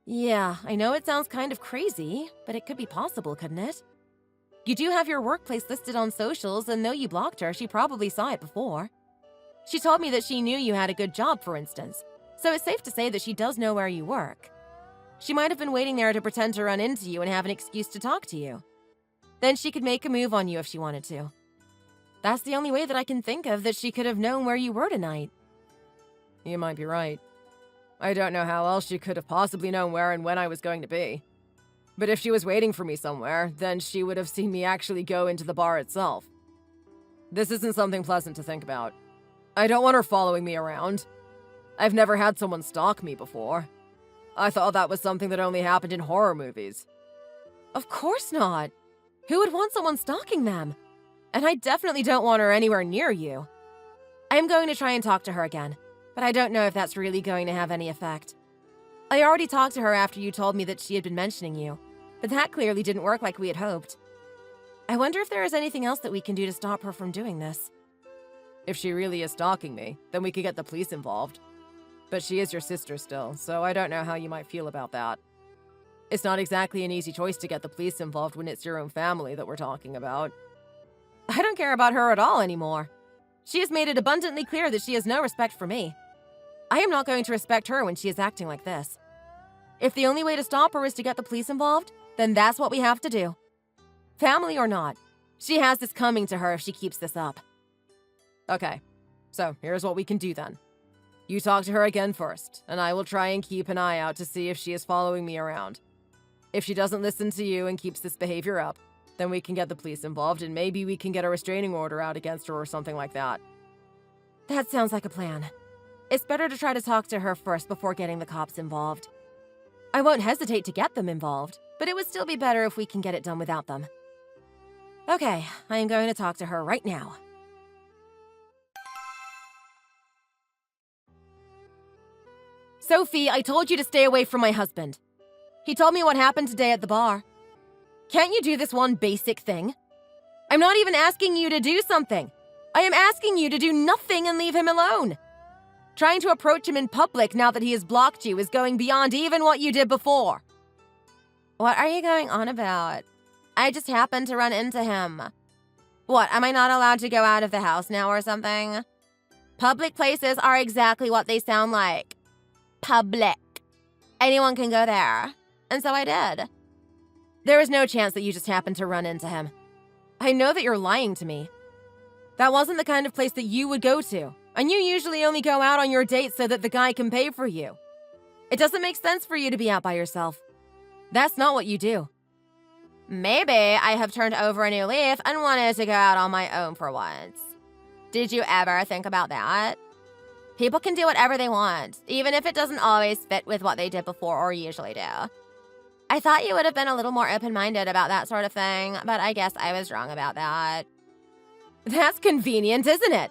Yeah, I know it sounds kind of crazy, but it could be possible, couldn't it? You do have your workplace listed on socials, and though you blocked her, she probably saw it before. She told me that she knew you had a good job, for instance, so it's safe to say that she does know where you work. She might have been waiting there to pretend to run into you and have an excuse to talk to you. Then she could make a move on you if she wanted to. That's the only way that I can think of that she could have known where you were tonight. You might be right. I don't know how else she could have possibly known where and when I was going to be. But if she was waiting for me somewhere, then she would have seen me actually go into the bar itself. This isn't something pleasant to think about. I don't want her following me around. I've never had someone stalk me before. I thought that was something that only happened in horror movies. Of course not. Who would want someone stalking them? And I definitely don't want her anywhere near you. I'm going to try and talk to her again, but I don't know if that's really going to have any effect. I already talked to her after you told me that she had been mentioning you, but that clearly didn't work like we had hoped. I wonder if there is anything else that we can do to stop her from doing this. If she really is stalking me, then we could get the police involved. But she is your sister still, so I don't know how you might feel about that. It's not exactly an easy choice to get the police involved when it's your own family that we're talking about. I don't care about her at all anymore. She has made it abundantly clear that she has no respect for me. I am not going to respect her when she is acting like this. If the only way to stop her is to get the police involved, then that's what we have to do. Family or not, she has this coming to her if she keeps this up. Okay, so here's what we can do then. You talk to her again first, and I will try and keep an eye out to see if she is following me around. If she doesn't listen to you and keeps this behavior up, then we can get the police involved and maybe we can get a restraining order out against her or something like that. That sounds like a plan. It's better to try to talk to her first before getting the cops involved. I won't hesitate to get them involved, but it would still be better if we can get it done without them. Okay, I am going to talk to her right now. Sophie, I told you to stay away from my husband. He told me what happened today at the bar. Can't you do this one basic thing? I'm not even asking you to do something. I am asking you to do nothing and leave him alone. Trying to approach him in public now that he has blocked you is going beyond even what you did before. What are you going on about? I just happened to run into him. What, am I not allowed to go out of the house now or something? Public places are exactly what they sound like. Public. Anyone can go there. And so I did. There is no chance that you just happened to run into him. I know that you're lying to me. That wasn't the kind of place that you would go to. And you usually only go out on your dates so that the guy can pay for you. It doesn't make sense for you to be out by yourself. That's not what you do. Maybe I have turned over a new leaf and wanted to go out on my own for once. Did you ever think about that? People can do whatever they want, even if it doesn't always fit with what they did before or usually do. I thought you would have been a little more open-minded about that sort of thing, but I guess I was wrong about that. That's convenient, isn't it?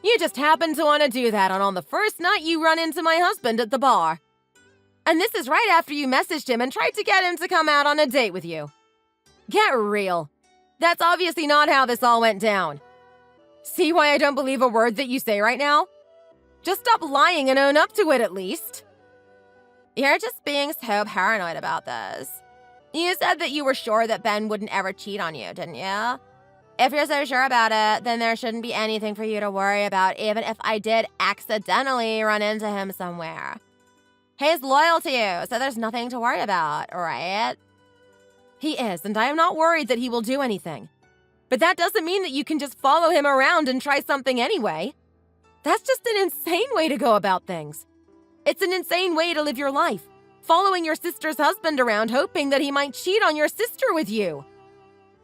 You just happened to want to do that, and on the first night you run into my husband at the bar. And this is right after you messaged him and tried to get him to come out on a date with you. Get real. That's obviously not how this all went down. See why I don't believe a word that you say right now? Just stop lying and own up to it at least. You're just being so paranoid about this. You said that you were sure that Ben wouldn't ever cheat on you, didn't you? If you're so sure about it, then there shouldn't be anything for you to worry about, even if I did accidentally run into him somewhere. He's loyal to you, so there's nothing to worry about, right? He is, and I am not worried that he will do anything. But that doesn't mean that you can just follow him around and try something anyway. That's just an insane way to go about things. It's an insane way to live your life, following your sister's husband around hoping that he might cheat on your sister with you.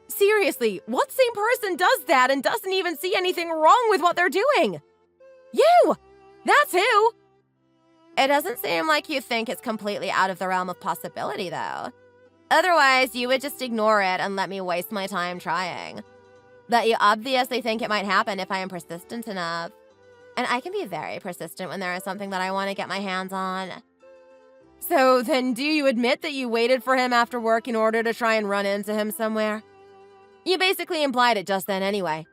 Seriously, what sane person does that and doesn't even see anything wrong with what they're doing? You! That's who! It doesn't seem like you think it's completely out of the realm of possibility, though. Otherwise, you would just ignore it and let me waste my time trying. But you obviously think it might happen if I am persistent enough. And I can be very persistent when there is something that I want to get my hands on. So then do you admit that you waited for him after work in order to try and run into him somewhere? You basically implied it just then anyway.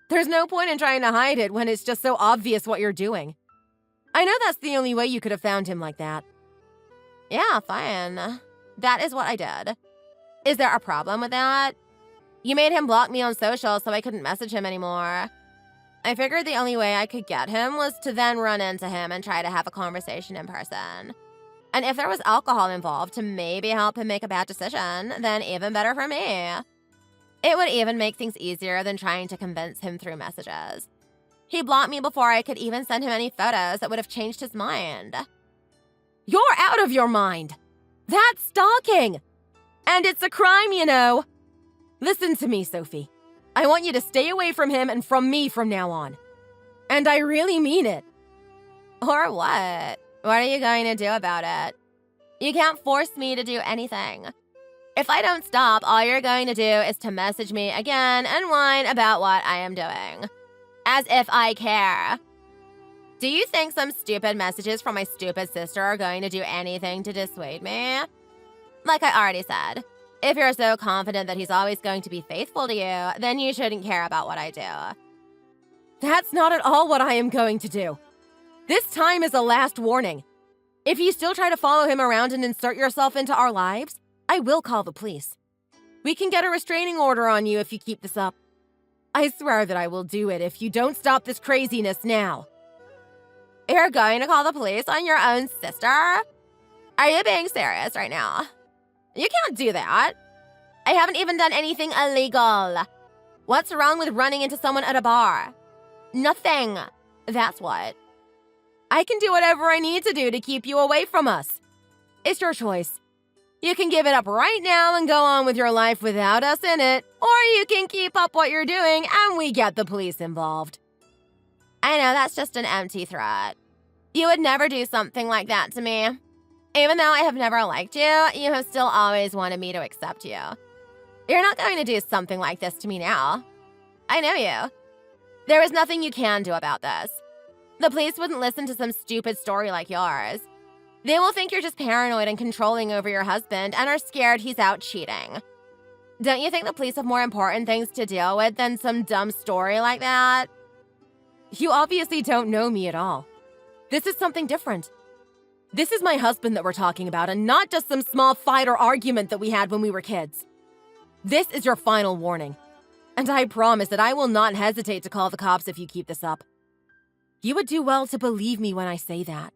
There's no point in trying to hide it when it's just so obvious what you're doing. I know that's the only way you could have found him like that. Yeah, fine. That is what I did. Is there a problem with that? You made him block me on social so I couldn't message him anymore. I figured the only way I could get him was to then run into him and try to have a conversation in person. And if there was alcohol involved to maybe help him make a bad decision, then even better for me. It would even make things easier than trying to convince him through messages. He blocked me before I could even send him any photos that would have changed his mind. You're out of your mind! That's stalking! And it's a crime, you know! Listen to me, Sophie. I want you to stay away from him and from me from now on. And I really mean it. Or what? What are you going to do about it? You can't force me to do anything. If I don't stop, all you're going to do is to message me again and whine about what I am doing. As if I care. Do you think some stupid messages from my stupid sister are going to do anything to dissuade me? Like I already said, if you're so confident that he's always going to be faithful to you, then you shouldn't care about what I do. That's not at all what I am going to do. This time is a last warning. If you still try to follow him around and insert yourself into our lives, I will call the police. We can get a restraining order on you if you keep this up. I swear that I will do it if you don't stop this craziness now. You're going to call the police on your own sister? Are you being serious right now? You can't do that. I haven't even done anything illegal. What's wrong with running into someone at a bar? Nothing. That's what. I can do whatever I need to do to keep you away from us. It's your choice. You can give it up right now and go on with your life without us in it, or you can keep up what you're doing and we get the police involved. I know that's just an empty threat. You would never do something like that to me. Even though I have never liked you, you have still always wanted me to accept you. You're not going to do something like this to me now. I know you. There is nothing you can do about this. The police wouldn't listen to some stupid story like yours. They will think you're just paranoid and controlling over your husband and are scared he's out cheating. Don't you think the police have more important things to deal with than some dumb story like that? You obviously don't know me at all. This is something different. This is my husband that we're talking about and not just some small fight or argument that we had when we were kids. This is your final warning. And I promise that I will not hesitate to call the cops if you keep this up. You would do well to believe me when I say that.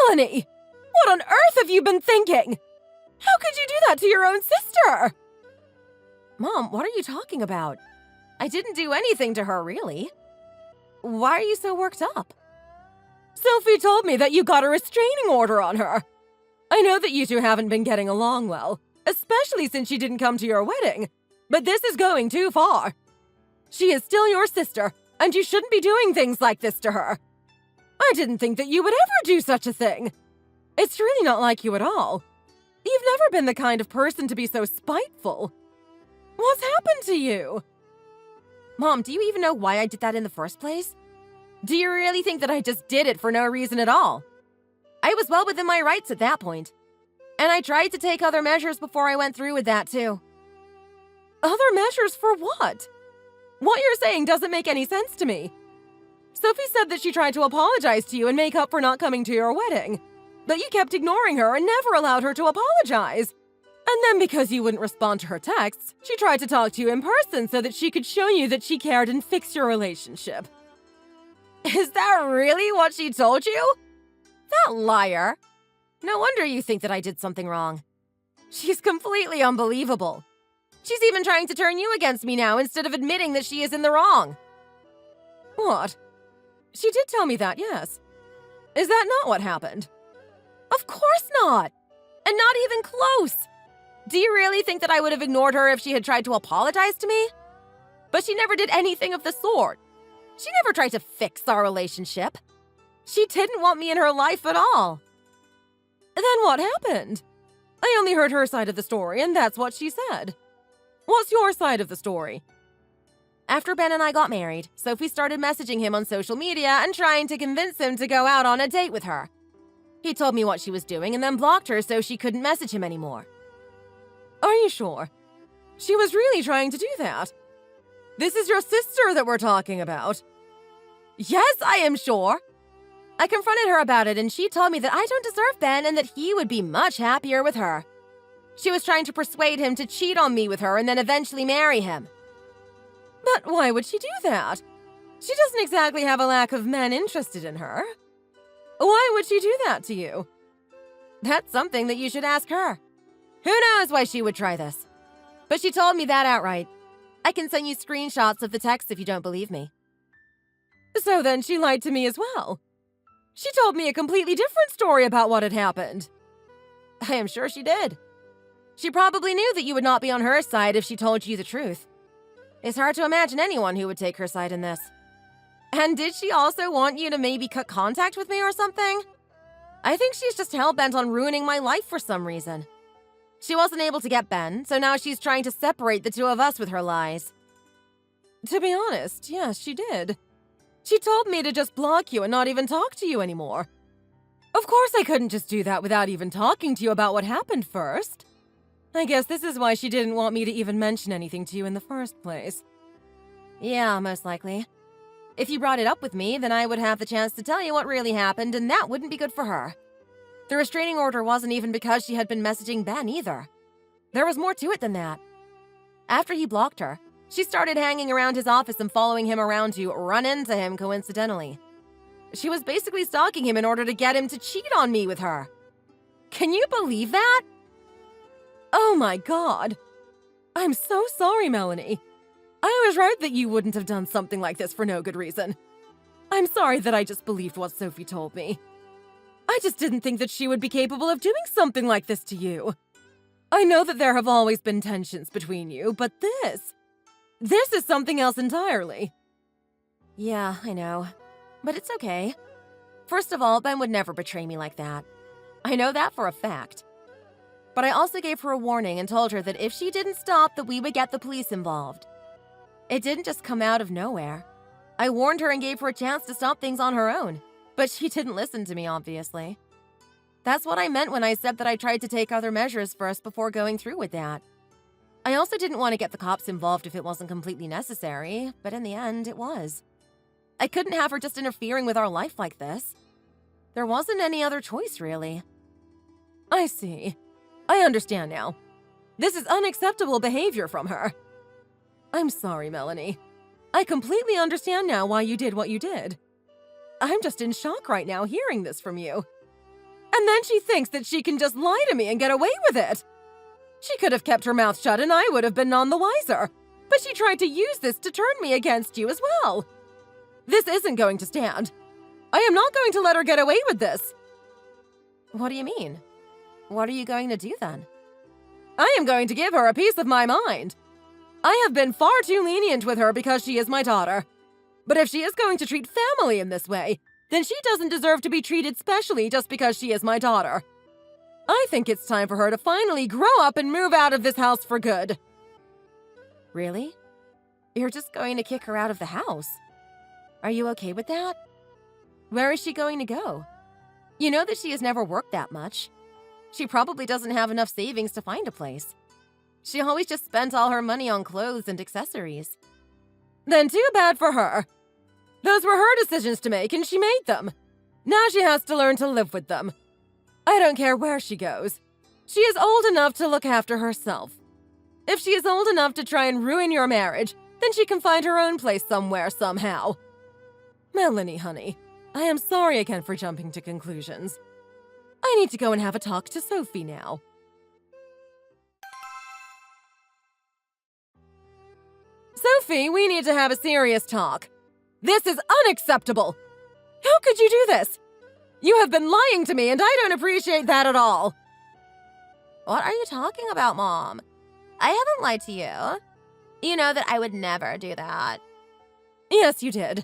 Melanie! What on earth have you been thinking? How could you do that to your own sister? Mom, what are you talking about? I didn't do anything to her, really. Why are you so worked up? Sophie told me that you got a restraining order on her. I know that you two haven't been getting along well, especially since she didn't come to your wedding, but this is going too far. She is still your sister, and you shouldn't be doing things like this to her. I didn't think that you would ever do such a thing. It's really not like you at all. You've never been the kind of person to be so spiteful. What's happened to you? Mom, do you even know why I did that in the first place? Do you really think that I just did it for no reason at all? I was well within my rights at that point. And I tried to take other measures before I went through with that too. Other measures for what? What you're saying doesn't make any sense to me. Sophie said that she tried to apologize to you and make up for not coming to your wedding. But you kept ignoring her and never allowed her to apologize. And then because you wouldn't respond to her texts, she tried to talk to you in person so that she could show you that she cared and fix your relationship. Is that really what she told you? That liar. No wonder you think that I did something wrong. She's completely unbelievable. She's even trying to turn you against me now instead of admitting that she is in the wrong. What? She did tell me that, yes. Is that not what happened? Of course not! And not even close! Do you really think that I would have ignored her if she had tried to apologize to me? But she never did anything of the sort. She never tried to fix our relationship. She didn't want me in her life at all. Then what happened? I only heard her side of the story, and that's what she said. What's your side of the story? After Ben and I got married, Sophie started messaging him on social media and trying to convince him to go out on a date with her. He told me what she was doing and then blocked her so she couldn't message him anymore. Are you sure? She was really trying to do that. This is your sister that we're talking about. Yes, I am sure. I confronted her about it and she told me that I don't deserve Ben and that he would be much happier with her. She was trying to persuade him to cheat on me with her and then eventually marry him. But why would she do that? She doesn't exactly have a lack of men interested in her. Why would she do that to you? That's something that you should ask her. Who knows why she would try this? But she told me that outright. I can send you screenshots of the text if you don't believe me. So then she lied to me as well. She told me a completely different story about what had happened. I am sure she did. She probably knew that you would not be on her side if she told you the truth. It's hard to imagine anyone who would take her side in this. And did she also want you to maybe cut contact with me or something? I think she's just hell-bent on ruining my life for some reason. She wasn't able to get Ben, so now she's trying to separate the two of us with her lies. To be honest, yes, she did. She told me to just block you and not even talk to you anymore. Of course I couldn't just do that without even talking to you about what happened first. I guess this is why she didn't want me to even mention anything to you in the first place. Yeah, most likely. If you brought it up with me, then I would have the chance to tell you what really happened, and that wouldn't be good for her. The restraining order wasn't even because she had been messaging Ben either. There was more to it than that. After he blocked her, she started hanging around his office and following him around to run into him coincidentally. She was basically stalking him in order to get him to cheat on me with her. Can you believe that? Oh my god. I'm so sorry, Melanie. I was right that you wouldn't have done something like this for no good reason. I'm sorry that I just believed what Sophie told me. I just didn't think that she would be capable of doing something like this to you. I know that there have always been tensions between you, but this is something else entirely. Yeah, I know. But it's okay. First of all, Ben would never betray me like that. I know that for a fact. But I also gave her a warning and told her that if she didn't stop, that we would get the police involved. It didn't just come out of nowhere. I warned her and gave her a chance to stop things on her own. But she didn't listen to me, obviously. That's what I meant when I said that I tried to take other measures first before going through with that. I also didn't want to get the cops involved if it wasn't completely necessary, but in the end, it was. I couldn't have her just interfering with our life like this. There wasn't any other choice, really. I see. I understand now. This is unacceptable behavior from her. I'm sorry, Melanie. I completely understand now why you did what you did. I'm just in shock right now hearing this from you. And then she thinks that she can just lie to me and get away with it. She could have kept her mouth shut and I would have been none the wiser. But she tried to use this to turn me against you as well. This isn't going to stand. I am not going to let her get away with this. What do you mean? What are you going to do then? I am going to give her a piece of my mind. I have been far too lenient with her because she is my daughter. But if she is going to treat family in this way, then she doesn't deserve to be treated specially just because she is my daughter. I think it's time for her to finally grow up and move out of this house for good. Really? You're just going to kick her out of the house? Are you okay with that? Where is she going to go? You know that she has never worked that much. She probably doesn't have enough savings to find a place. She always just spent all her money on clothes and accessories. Then too bad for her. Those were her decisions to make and she made them. Now she has to learn to live with them. I don't care where she goes. She is old enough to look after herself. If she is old enough to try and ruin your marriage, then she can find her own place somewhere somehow. Melanie, honey, I am sorry again for jumping to conclusions. I need to go and have a talk to Sophie now. Sophie, we need to have a serious talk. This is unacceptable. How could you do this? You have been lying to me, and I don't appreciate that at all. What are you talking about, Mom? I haven't lied to you. You know that I would never do that. Yes, you did.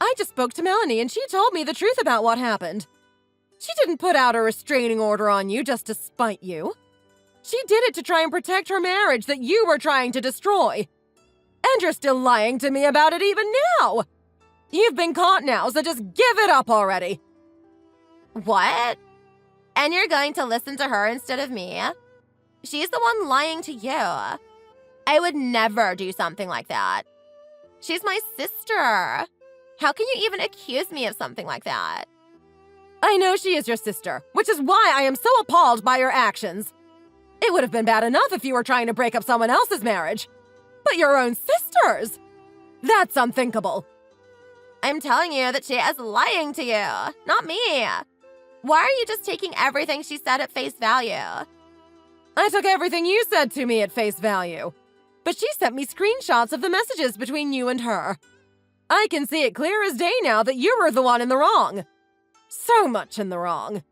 I just spoke to Melanie, and she told me the truth about what happened. She didn't put out a restraining order on you just to spite you. She did it to try and protect her marriage that you were trying to destroy. And you're still lying to me about it even now. You've been caught now, so just give it up already. What? And you're going to listen to her instead of me? She's the one lying to you. I would never do something like that. She's my sister. How can you even accuse me of something like that? I know she is your sister, which is why I am so appalled by your actions. It would have been bad enough if you were trying to break up someone else's marriage. But your own sisters? That's unthinkable. I'm telling you that she is lying to you, not me. Why are you just taking everything she said at face value? I took everything you said to me at face value. But she sent me screenshots of the messages between you and her. I can see it clear as day now that you were the one in the wrong. So much in the wrong.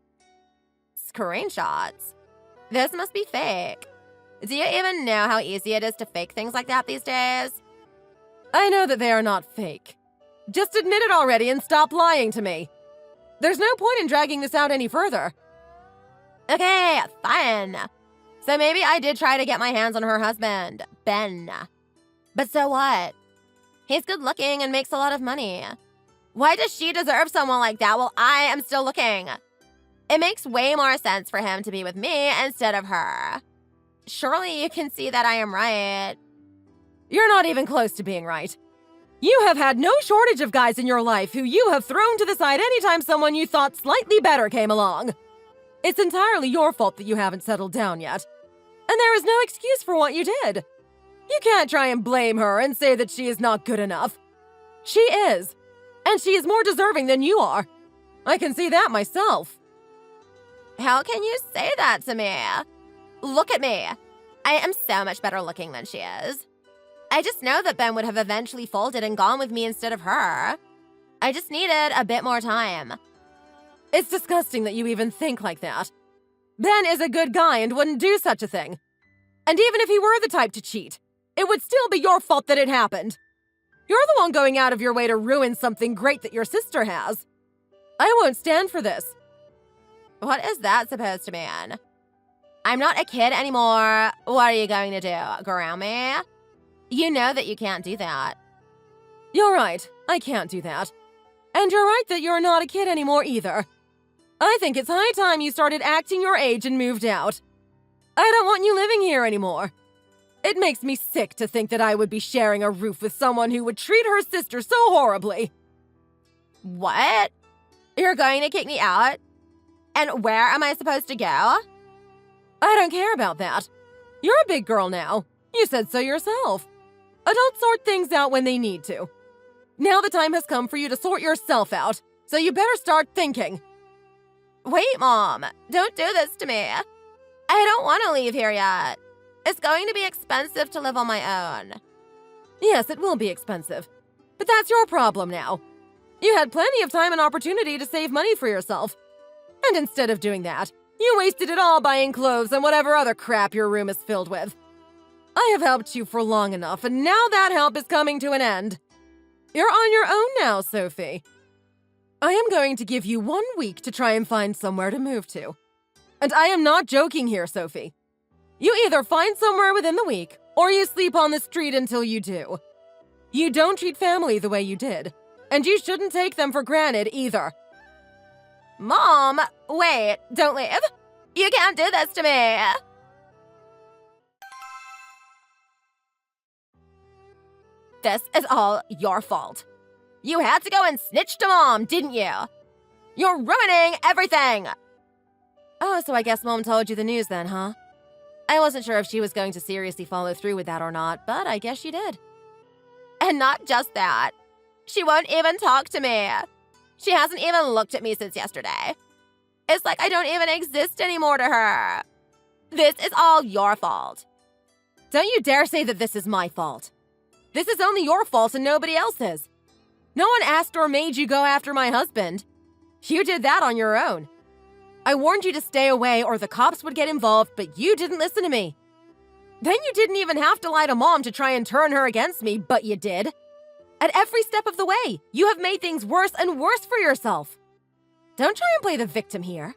Screenshots? This must be fake. Do you even know how easy it is to fake things like that these days? I know that they are not fake. Just admit it already and stop lying to me. There's no point in dragging this out any further. Okay, fine. So maybe I did try to get my hands on her husband, Ben. But so what? He's good looking and makes a lot of money. Why does she deserve someone like that while I am still looking? It makes way more sense for him to be with me instead of her. Surely you can see that I am right. You're not even close to being right. You have had no shortage of guys in your life who you have thrown to the side anytime someone you thought slightly better came along. It's entirely your fault that you haven't settled down yet. And there is no excuse for what you did. You can't try and blame her and say that she is not good enough. She is. And she is more deserving than you are. I can see that myself. How can you say that to me? Look at me. I am so much better looking than she is. I just know that Ben would have eventually folded and gone with me instead of her. I just needed a bit more time. It's disgusting that you even think like that. Ben is a good guy and wouldn't do such a thing. And even if he were the type to cheat, it would still be your fault that it happened. You're the one going out of your way to ruin something great that your sister has. I won't stand for this. What is that supposed to mean? I'm not a kid anymore. What are you going to do? Ground me? You know that you can't do that. You're right. I can't do that. And you're right that you're not a kid anymore either. I think it's high time you started acting your age and moved out. I don't want you living here anymore. It makes me sick to think that I would be sharing a roof with someone who would treat her sister so horribly. What? You're going to kick me out? And where am I supposed to go? I don't care about that. You're a big girl now. You said so yourself. Adults sort things out when they need to. Now the time has come for you to sort yourself out, so you better start thinking. Wait, Mom. Don't do this to me. I don't want to leave here yet. It's going to be expensive to live on my own. Yes, it will be expensive. But that's your problem now. You had plenty of time and opportunity to save money for yourself. And instead of doing that, you wasted it all buying clothes and whatever other crap your room is filled with. I have helped you for long enough, and now that help is coming to an end. You're on your own now, Sophie. I am going to give you 1 week to try and find somewhere to move to. And I am not joking here, Sophie. You either find somewhere within the week, or you sleep on the street until you do. You don't treat family the way you did, and you shouldn't take them for granted either. Mom, wait, don't leave. You can't do this to me. This is all your fault. You had to go and snitch to Mom, didn't you? You're ruining everything. Oh, so I guess Mom told you the news then, huh? I wasn't sure if she was going to seriously follow through with that or not, but I guess she did. And not just that. She won't even talk to me. She hasn't even looked at me since yesterday. It's like I don't even exist anymore to her. This is all your fault. Don't you dare say that this is my fault. This is only your fault and nobody else's. No one asked or made you go after my husband. You did that on your own. I warned you to stay away or the cops would get involved, but you didn't listen to me. Then you didn't even have to lie to Mom to try and turn her against me, but you did. At every step of the way, you have made things worse and worse for yourself. Don't try and play the victim here.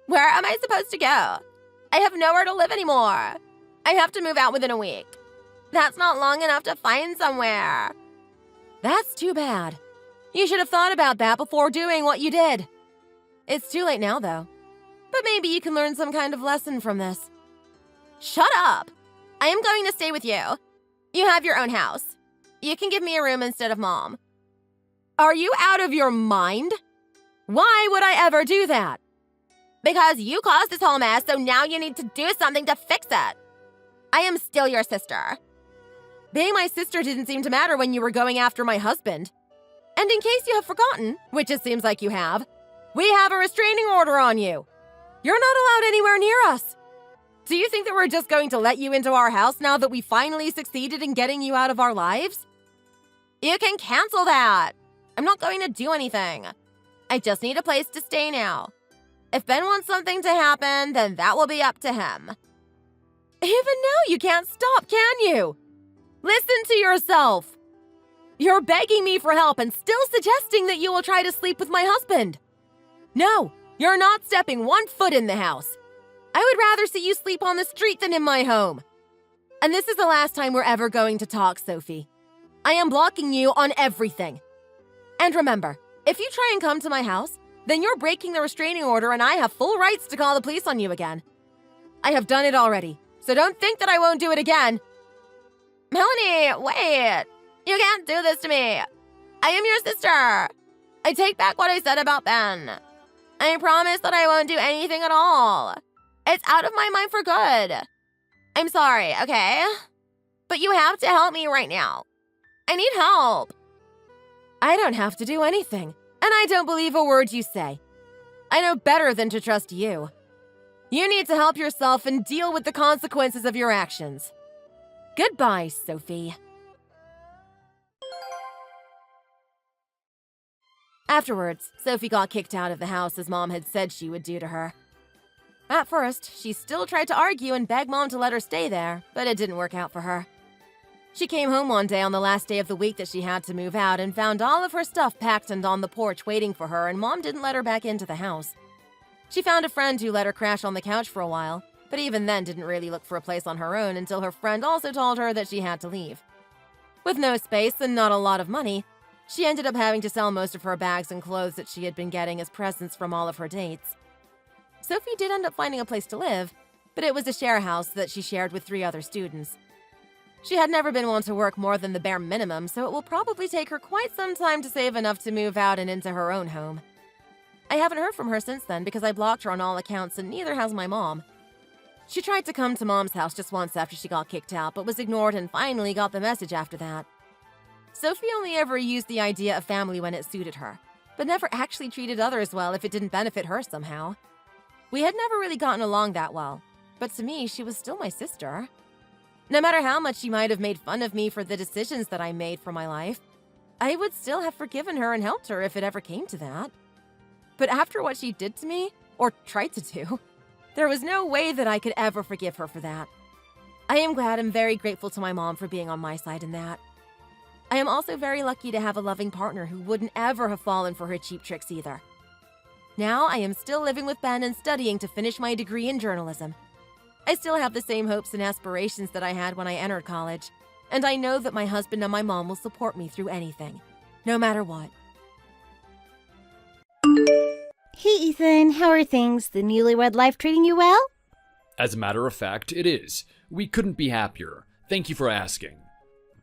Where am I supposed to go? I have nowhere to live anymore. I have to move out within a week. That's not long enough to find somewhere. That's too bad. You should have thought about that before doing what you did. It's too late now, though. But maybe you can learn some kind of lesson from this. Shut up! I am going to stay with you. You have your own house. You can give me a room instead of Mom. Are you out of your mind? Why would I ever do that? Because you caused this whole mess, so now you need to do something to fix it. I am still your sister. Being my sister didn't seem to matter when you were going after my husband. And in case you have forgotten, which it seems like you have, we have a restraining order on you. You're not allowed anywhere near us. Do you think that we're just going to let you into our house now that we finally succeeded in getting you out of our lives? You can cancel that. I'm not going to do anything. I just need a place to stay now. If Ben wants something to happen, then that will be up to him. Even now you can't stop, can you? Listen to yourself. You're begging me for help and still suggesting that you will try to sleep with my husband. No, you're not stepping 1 foot in the house. I would rather see you sleep on the street than in my home. And this is the last time we're ever going to talk, Sophie. I am blocking you on everything. And remember, if you try and come to my house, then you're breaking the restraining order and I have full rights to call the police on you again. I have done it already, so don't think that I won't do it again. Melanie, wait. You can't do this to me. I am your sister. I take back what I said about Ben. I promise that I won't do anything at all. It's out of my mind for good. I'm sorry, okay? But you have to help me right now. I need help. I don't have to do anything, and I don't believe a word you say. I know better than to trust you. You need to help yourself and deal with the consequences of your actions. Goodbye, Sophie. Afterwards, Sophie got kicked out of the house as Mom had said she would do to her. At first, she still tried to argue and beg Mom to let her stay there, but it didn't work out for her. She came home one day on the last day of the week that she had to move out and found all of her stuff packed and on the porch waiting for her, and Mom didn't let her back into the house. She found a friend who let her crash on the couch for a while, but even then didn't really look for a place on her own until her friend also told her that she had to leave. With no space and not a lot of money, she ended up having to sell most of her bags and clothes that she had been getting as presents from all of her dates. Sophie did end up finding a place to live, but it was a share house that she shared with 3 other students. She had never been one to work more than the bare minimum, so it will probably take her quite some time to save enough to move out and into her own home. I haven't heard from her since then because I blocked her on all accounts, and neither has my mom. She tried to come to Mom's house just once after she got kicked out, but was ignored and finally got the message after that. Sophie only ever used the idea of family when it suited her, but never actually treated others well if it didn't benefit her somehow. We had never really gotten along that well, but to me, she was still my sister. No matter how much she might have made fun of me for the decisions that I made for my life, I would still have forgiven her and helped her if it ever came to that. But after what she did to me, or tried to do, there was no way that I could ever forgive her for that. I am glad and very grateful to my mom for being on my side in that. I am also very lucky to have a loving partner who wouldn't ever have fallen for her cheap tricks either. Now I am still living with Ben and studying to finish my degree in journalism. I still have the same hopes and aspirations that I had when I entered college, and I know that my husband and my mom will support me through anything, no matter what. Hey Ethan, how are things? The newlywed life treating you well? As a matter of fact, it is. We couldn't be happier. Thank you for asking.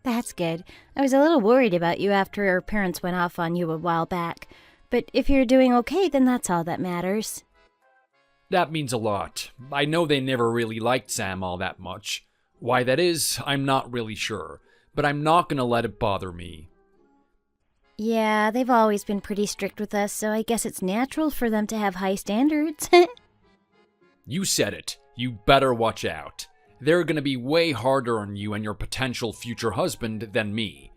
That's good. I was a little worried about you after your parents went off on you a while back. But if you're doing okay, then that's all that matters. That means a lot. I know they never really liked Sam all that much. Why that is, I'm not really sure. But I'm not gonna let it bother me. Yeah, they've always been pretty strict with us, so I guess it's natural for them to have high standards. You said it. You better watch out. they're gonna be way harder on you and your potential future husband than me.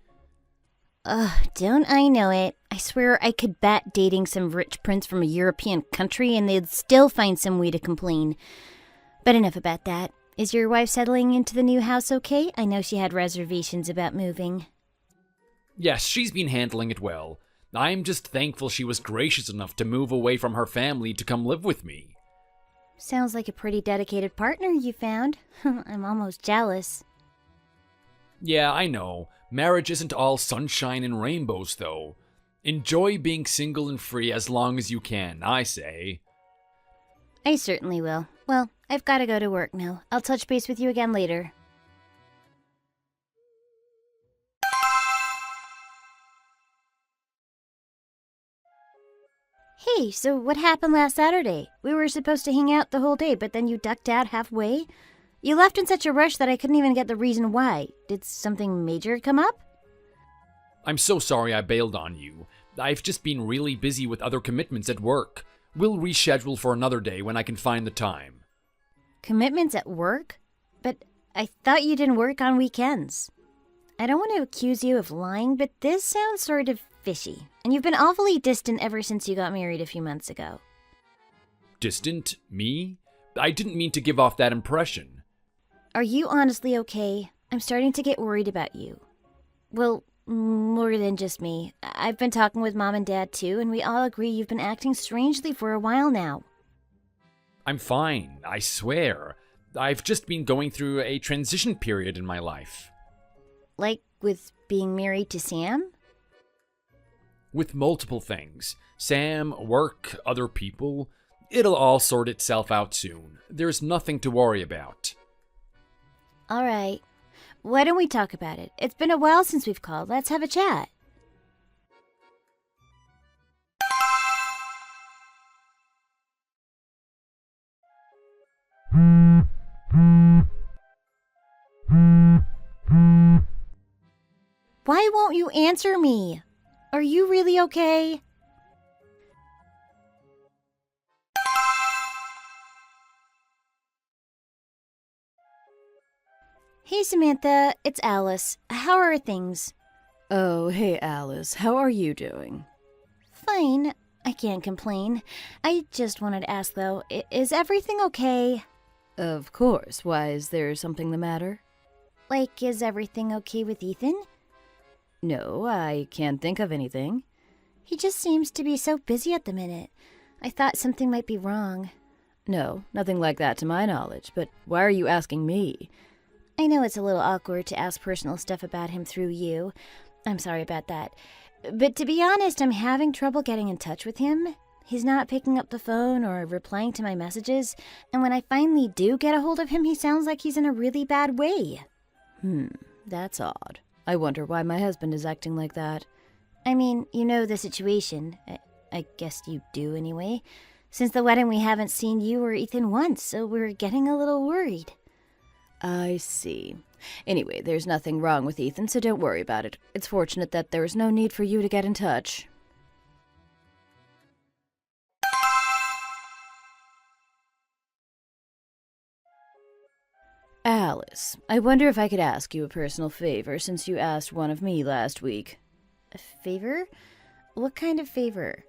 Ugh, don't I know it. I swear I could bet dating some rich prince from a European country and they'd still find some way to complain. But enough about that. Is your wife settling into the new house okay? I know she had reservations about moving. Yes, she's been handling it well. I'm just thankful she was gracious enough to move away from her family to come live with me. Sounds like a pretty dedicated partner you found. I'm almost jealous. Yeah, I know. Marriage isn't all sunshine and rainbows, though. Enjoy being single and free as long as you can, I say. I certainly will. Well, I've got to go to work now. I'll touch base with you again later. Hey, so what happened last Saturday? We were supposed to hang out the whole day, but then you ducked out halfway? You left in such a rush that I couldn't even get the reason why. Did something major come up? I'm so sorry I bailed on you. I've just been really busy with other commitments at work. We'll reschedule for another day when I can find the time. Commitments at work? But I thought you didn't work on weekends. I don't want to accuse you of lying, but this sounds sort of fishy. And you've been awfully distant ever since you got married a few months ago. Distant? Me? I didn't mean to give off that impression. Are you honestly okay? I'm starting to get worried about you. Well, more than just me. I've been talking with Mom and Dad too, and we all agree you've been acting strangely for a while now. I'm fine, I swear. I've just been going through a transition period in my life. Like with being married to Sam? With multiple things. Sam, work, other people. It'll all sort itself out soon. There's nothing to worry about. All right. Why don't we talk about it? It's been a while since we've called. Let's have a chat. Why won't you answer me? Are you really okay? Hey Samantha, it's Alice. How are things? Oh, hey Alice, how are you doing? Fine. I can't complain. I just wanted to ask though, is everything okay? Of course. Why, is there something the matter? Like, is everything okay with Ethan? No, I can't think of anything. He just seems to be so busy at the minute. I thought something might be wrong. No, nothing like that to my knowledge, but why are you asking me? I know it's a little awkward to ask personal stuff about him through you. I'm sorry about that. But to be honest, I'm having trouble getting in touch with him. He's not picking up the phone or replying to my messages, and when I finally do get a hold of him, he sounds like he's in a really bad way. That's odd. I wonder why my husband is acting like that. I mean, you know the situation. I guess you do anyway. Since the wedding, we haven't seen you or Ethan once, so we're getting a little worried. I see. Anyway, there's nothing wrong with Ethan, so don't worry about it. It's fortunate that there is no need for you to get in touch. Alice, I wonder if I could ask you a personal favor since you asked one of me last week. A favor? What kind of favor?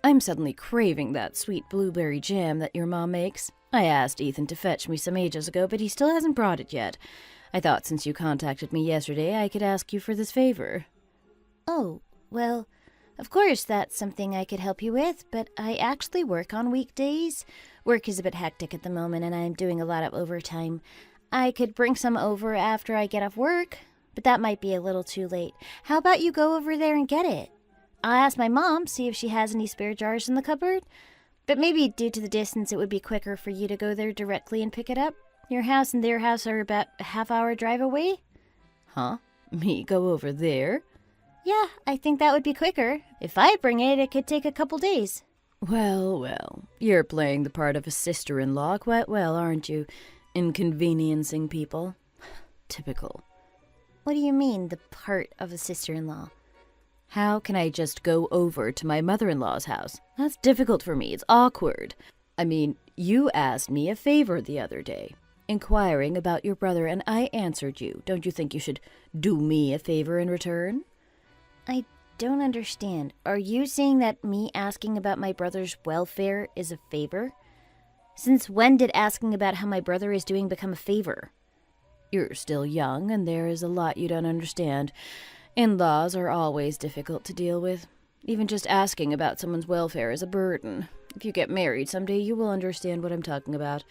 I'm suddenly craving that sweet blueberry jam that your mom makes. I asked Ethan to fetch me some ages ago, but he still hasn't brought it yet. I thought since you contacted me yesterday, I could ask you for this favor. Oh, well, of course that's something I could help you with, but I actually work on weekdays. Work is a bit hectic at the moment, and I'm doing a lot of overtime. I could bring some over after I get off work, but that might be a little too late. How about you go over there and get it? I'll ask my mom, see if she has any spare jars in the cupboard. But maybe due to the distance, it would be quicker for you to go there directly and pick it up. Your house and their house are about a half-hour drive away. Huh? Me go over there? Yeah, I think that would be quicker. If I bring it, it could take a couple days. Well, you're playing the part of a sister-in-law quite well, aren't you? Inconveniencing people. Typical. What do you mean, the part of a sister-in-law? How can I just go over to my mother-in-law's house? That's difficult for me. It's awkward. I mean, you asked me a favor the other day. inquiring about your brother, and I answered you. Don't you think you should do me a favor in return? I don't understand. Are you saying that me asking about my brother's welfare is a favor? Since when did asking about how my brother is doing become a favor? You're still young, and there is a lot you don't understand. In-laws are always difficult to deal with. Even just asking about someone's welfare is a burden. If you get married someday, you will understand what I'm talking about.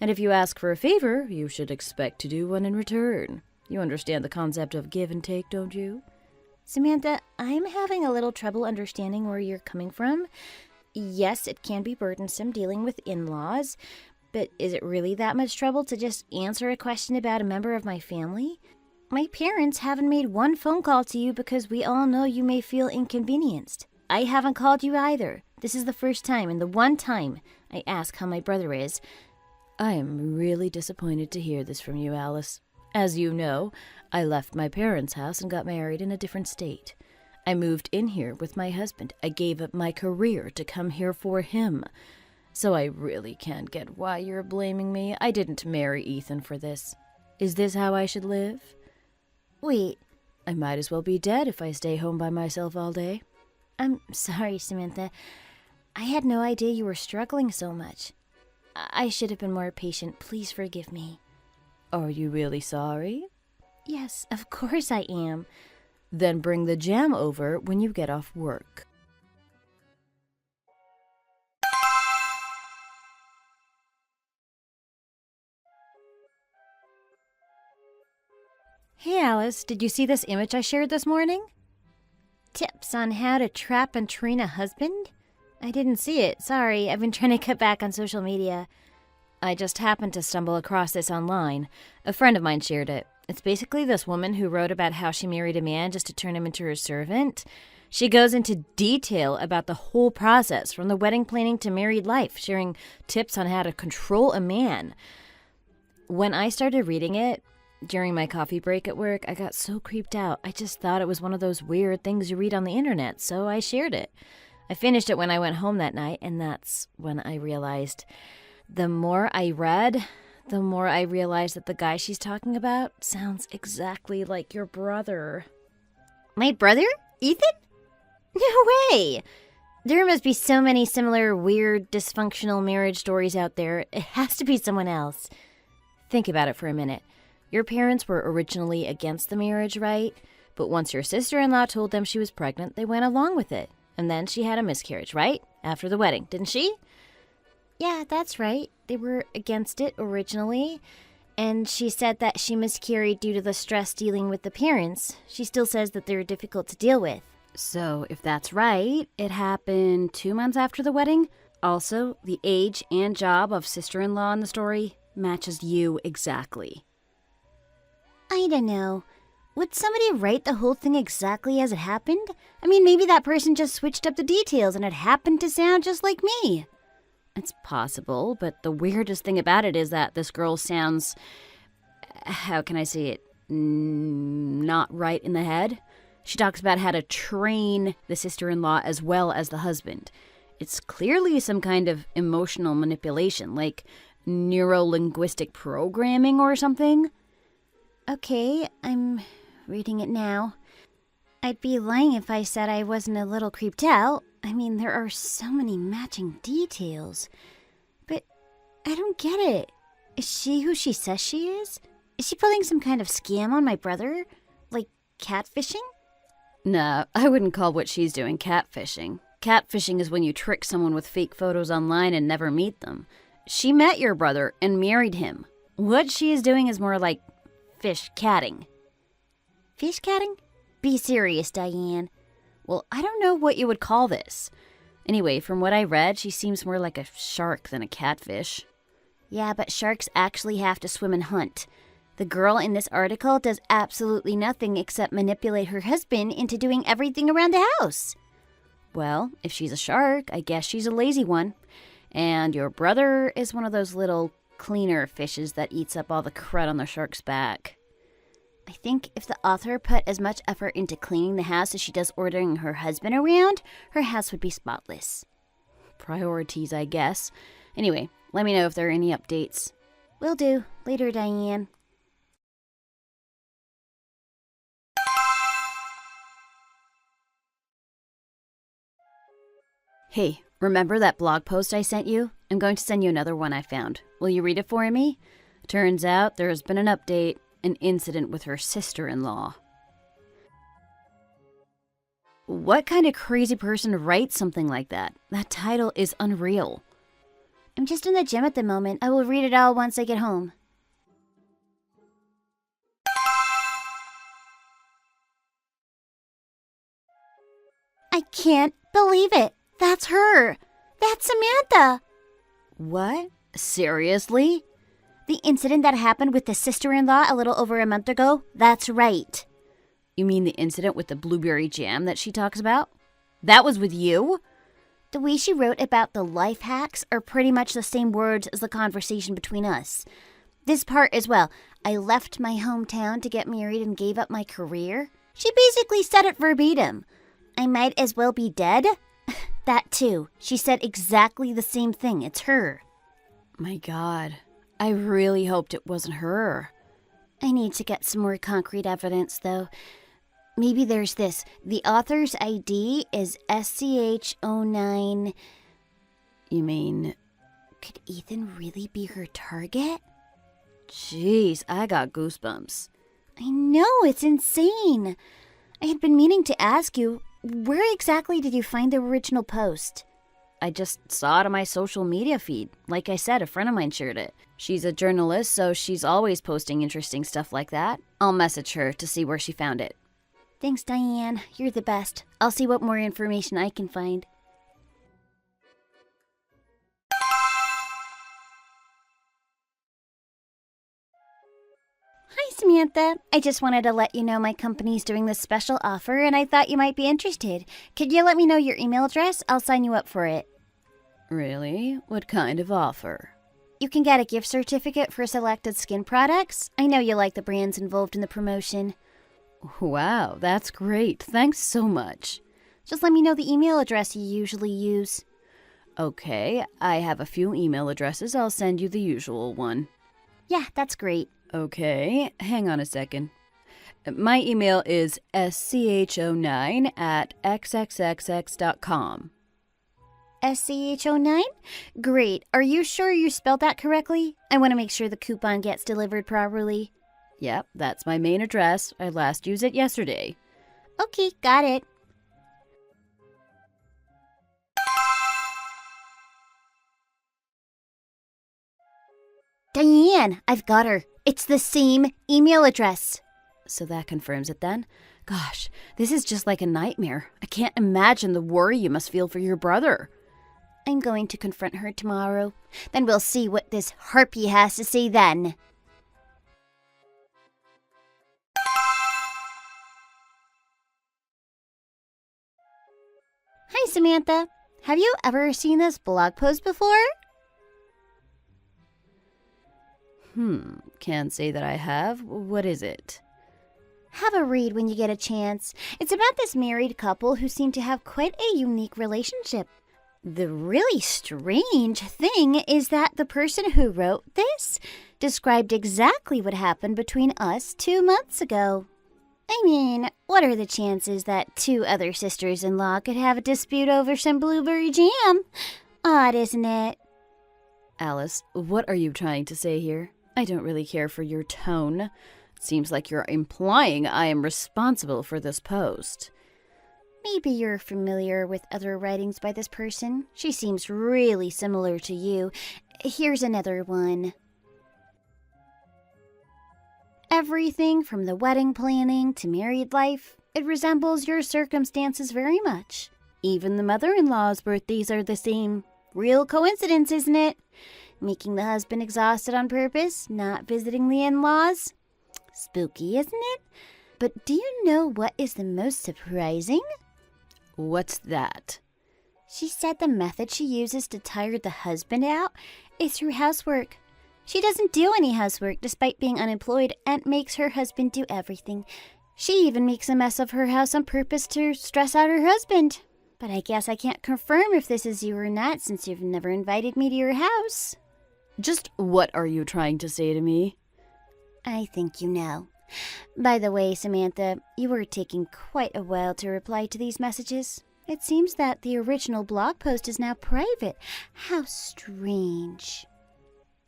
And if you ask for a favor, you should expect to do one in return. You understand the concept of give and take, don't you? Samantha, I'm having a little trouble understanding where you're coming from. Yes, it can be burdensome dealing with in-laws, but is it really that much trouble to just answer a question about a member of my family? My parents haven't made one phone call to you because we all know you may feel inconvenienced. I haven't called you either. This is the first time and the one time I ask how my brother is. I am really disappointed to hear this from you, Alice. As you know, I left my parents' house and got married in a different state. I moved in here with my husband. I gave up my career to come here for him. So I really can't get why you're blaming me. I didn't marry Ethan for this. Is this how I should live? Wait, I might as well be dead if I stay home by myself all day. I'm sorry, Samantha. I had no idea you were struggling so much. I should have been more patient. Please forgive me. Are you really sorry? Yes, of course I am. Then bring the jam over when you get off work. Hey Alice, did you see this image I shared this morning? Tips on how to trap and train a husband? I didn't see it. Sorry, I've been trying to cut back on social media. I just happened to stumble across this online. A friend of mine shared it. It's basically this woman who wrote about how she married a man just to turn him into her servant. She goes into detail about the whole process, from the wedding planning to married life, sharing tips on how to control a man. When I started reading it, during my coffee break at work, I got so creeped out. I just thought it was one of those weird things you read on the internet, so I shared it. I finished it when I went home that night, and that's when I realized. The more I read, the more I realized that the guy she's talking about sounds exactly like your brother. My brother? Ethan? No way! There must be so many similar weird, dysfunctional marriage stories out there. It has to be someone else. Think about it for a minute. Your parents were originally against the marriage, right? But once your sister-in-law told them she was pregnant, they went along with it. And then she had a miscarriage, right? After the wedding, didn't she? Yeah, that's right. They were against it originally. And she said that she miscarried due to the stress dealing with the parents. She still says that they're difficult to deal with. So, if that's right, it happened 2 months after the wedding? Also, the age and job of sister-in-law in the story matches you exactly. I don't know. Would somebody write the whole thing exactly as it happened? I mean, maybe that person just switched up the details and it happened to sound just like me. It's possible, but the weirdest thing about it is that this girl sounds, how can I say it, not right in the head. She talks about how to train the sister-in-law as well as the husband. It's clearly some kind of emotional manipulation, like neuro-linguistic programming or something. Okay, I'm reading it now. I'd be lying if I said I wasn't a little creeped out. I mean, there are so many matching details. But I don't get it. Is she who she says she is? Is she pulling some kind of scam on my brother? Like catfishing? No, I wouldn't call what she's doing catfishing. Catfishing is when you trick someone with fake photos online and never meet them. She met your brother and married him. What she is doing is more like fish catting. Fish catting? Be serious, Diane. Well, I don't know what you would call this. Anyway, from what I read, she seems more like a shark than a catfish. Yeah, but sharks actually have to swim and hunt. The girl in this article does absolutely nothing except manipulate her husband into doing everything around the house. Well, if she's a shark, I guess she's a lazy one. And your brother is one of those little cleaner fishes that eats up all the crud on the shark's back. I think if the author put as much effort into cleaning the house as she does ordering her husband around, her house would be spotless. Priorities, I guess. Anyway, let me know if there are any updates. Will do. Later, Diane. Hey, remember that blog post I sent you? I'm going to send you another one I found. Will you read it for me? Turns out there has been an update, an incident with her sister-in-law. What kind of crazy person writes something like that? That title is unreal. I'm just in the gym at the moment. I will read it all once I get home. I can't believe it. That's her. That's Samantha. What? Seriously? The incident that happened with the sister-in-law a little over a month ago? That's right. You mean the incident with the blueberry jam that she talks about? That was with you? The way she wrote about the life hacks are pretty much the same words as the conversation between us. This part as well. I left my hometown to get married and gave up my career. She basically said it verbatim. I might as well be dead. That too. She said exactly the same thing. It's her. My God. I really hoped it wasn't her. I need to get some more concrete evidence, though. Maybe there's this. The author's ID is SCH09. You mean... Could Ethan really be her target? Jeez, I got goosebumps. I know, it's insane. I had been meaning to ask you, where exactly did you find the original post? I just saw it on my social media feed. Like I said, a friend of mine shared it. She's a journalist, so she's always posting interesting stuff like that. I'll message her to see where she found it. Thanks, Diane. You're the best. I'll see what more information I can find. Hi, Samantha. I just wanted to let you know my company's doing this special offer, and I thought you might be interested. Could you let me know your email address? I'll sign you up for it. Really? What kind of offer? You can get a gift certificate for selected skin products. I know you like the brands involved in the promotion. Wow, that's great. Thanks so much. Just let me know the email address you usually use. Okay, I have a few email addresses. I'll send you the usual one. Yeah, that's great. Okay, hang on a second. My email is sch09@xxxx.com. SCH09? Great. Are you sure you spelled that correctly? I want to make sure the coupon gets delivered properly. Yep, that's my main address. I last used it yesterday. Okay, got it. Diane, I've got her. It's the same email address. So that confirms it then? Gosh, this is just like a nightmare. I can't imagine the worry you must feel for your brother. I'm going to confront her tomorrow. Then we'll see what this harpy has to say then. Hi, Samantha. Have you ever seen this blog post before? Can't say that I have. What is it? Have a read when you get a chance. It's about this married couple who seem to have quite a unique relationship. The really strange thing is that the person who wrote this described exactly what happened between us 2 months ago. I mean, what are the chances that 2 other sisters-in-law could have a dispute over some blueberry jam? Odd, isn't it? Alice, what are you trying to say here? I don't really care for your tone. It seems like you're implying I am responsible for this post. Maybe you're familiar with other writings by this person. She seems really similar to you. Here's another one. Everything from the wedding planning to married life, it resembles your circumstances very much. Even the mother-in-law's birthdays are the same. Real coincidence, isn't it? Making the husband exhausted on purpose, not visiting the in-laws. Spooky, isn't it? But do you know what is the most surprising? What's that? She said the method she uses to tire the husband out is through housework. She doesn't do any housework despite being unemployed and makes her husband do everything. She even makes a mess of her house on purpose to stress out her husband. But I guess I can't confirm if this is you or not since you've never invited me to your house. Just what are you trying to say to me? I think you know. By the way, Samantha, you were taking quite a while to reply to these messages. It seems that the original blog post is now private. How strange.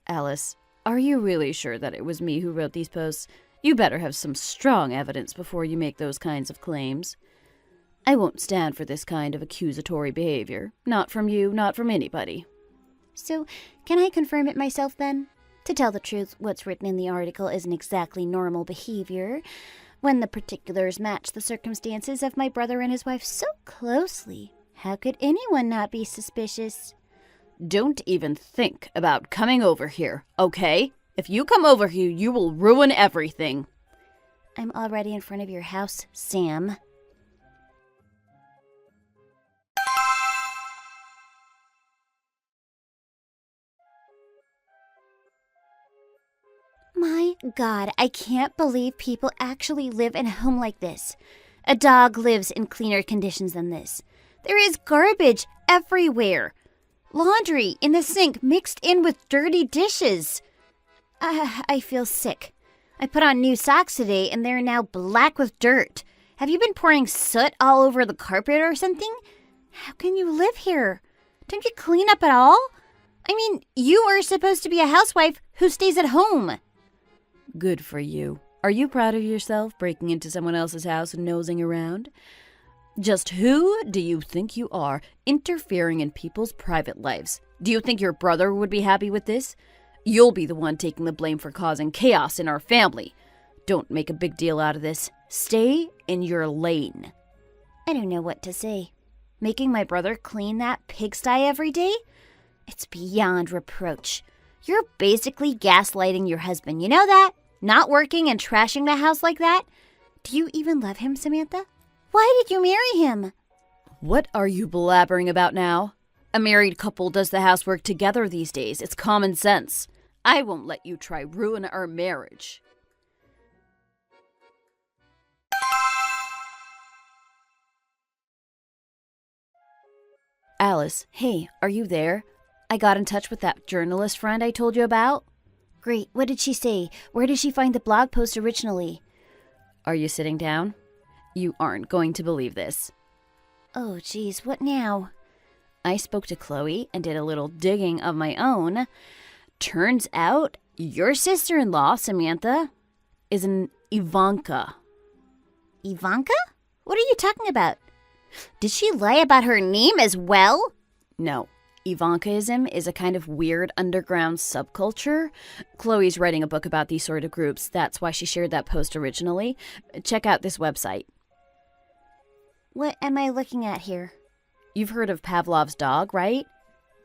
Alice, are you really sure that it was me who wrote these posts? You better have some strong evidence before you make those kinds of claims. I won't stand for this kind of accusatory behavior. Not from you, not from anybody. So, can I confirm it myself then? To tell the truth, what's written in the article isn't exactly normal behavior. When the particulars match the circumstances of my brother and his wife so closely, how could anyone not be suspicious? Don't even think about coming over here, okay? If you come over here, you will ruin everything. I'm already in front of your house, Sam. My God, I can't believe people actually live in a home like this. A dog lives in cleaner conditions than this. There is garbage everywhere. Laundry in the sink mixed in with dirty dishes. I feel sick. I put on new socks today and they're now black with dirt. Have you been pouring soot all over the carpet or something? How can you live here? Don't you clean up at all? I mean, you are supposed to be a housewife who stays at home. Good for you. Are you proud of yourself breaking into someone else's house and nosing around? Just who do you think you are, interfering in people's private lives? Do you think your brother would be happy with this? You'll be the one taking the blame for causing chaos in our family. Don't make a big deal out of this. Stay in your lane. I don't know what to say. Making my brother clean that pigsty every day? It's beyond reproach. You're basically gaslighting your husband, you know that? Not working and trashing the house like that? Do you even love him, Samantha? Why did you marry him? What are you blabbering about now? A married couple does the housework together these days. It's common sense. I won't let you try ruin our marriage. Alice, hey, are you there? I got in touch with that journalist friend I told you about. Great, what did she say? Where did she find the blog post originally? Are you sitting down? You aren't going to believe this. Oh, geez, what now? I spoke to Chloe and did a little digging of my own. Turns out your sister-in-law, Samantha, is an Ivanka. Ivanka? What are you talking about? Did she lie about her name as well? No. Ivankaism is a kind of weird underground subculture. Chloe's writing a book about these sort of groups. That's why she shared that post originally. Check out this website. What am I looking at here? You've heard of Pavlov's dog, right?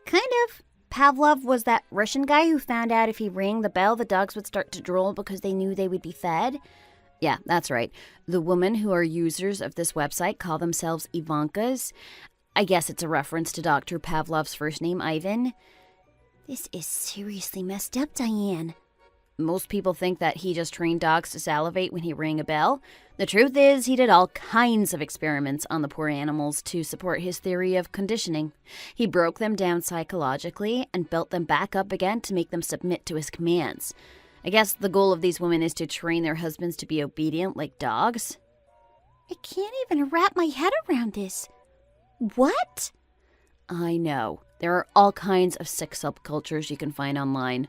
Kind of. Pavlov was that Russian guy who found out if he rang the bell, the dogs would start to drool because they knew they would be fed. Yeah, that's right. The women who are users of this website call themselves Ivankas. I guess it's a reference to Dr. Pavlov's first name, Ivan. This is seriously messed up, Diane. Most people think that he just trained dogs to salivate when he rang a bell. The truth is, he did all kinds of experiments on the poor animals to support his theory of conditioning. He broke them down psychologically and built them back up again to make them submit to his commands. I guess the goal of these women is to train their husbands to be obedient like dogs. I can't even wrap my head around this. What? I know. There are all kinds of sick subcultures you can find online.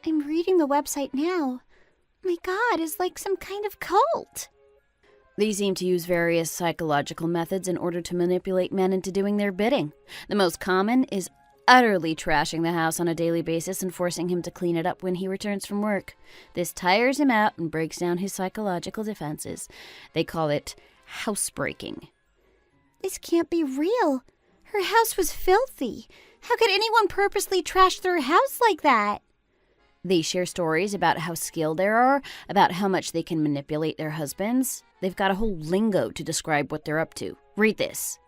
I'm reading the website now. My God, it's like some kind of cult. They seem to use various psychological methods in order to manipulate men into doing their bidding. The most common is utterly trashing the house on a daily basis and forcing him to clean it up when he returns from work. This tires him out and breaks down his psychological defenses. They call it housebreaking. This can't be real. Her house was filthy. How could anyone purposely trash their house like that? They share stories about how skilled they are, about how much they can manipulate their husbands. They've got a whole lingo to describe what they're up to. Read this.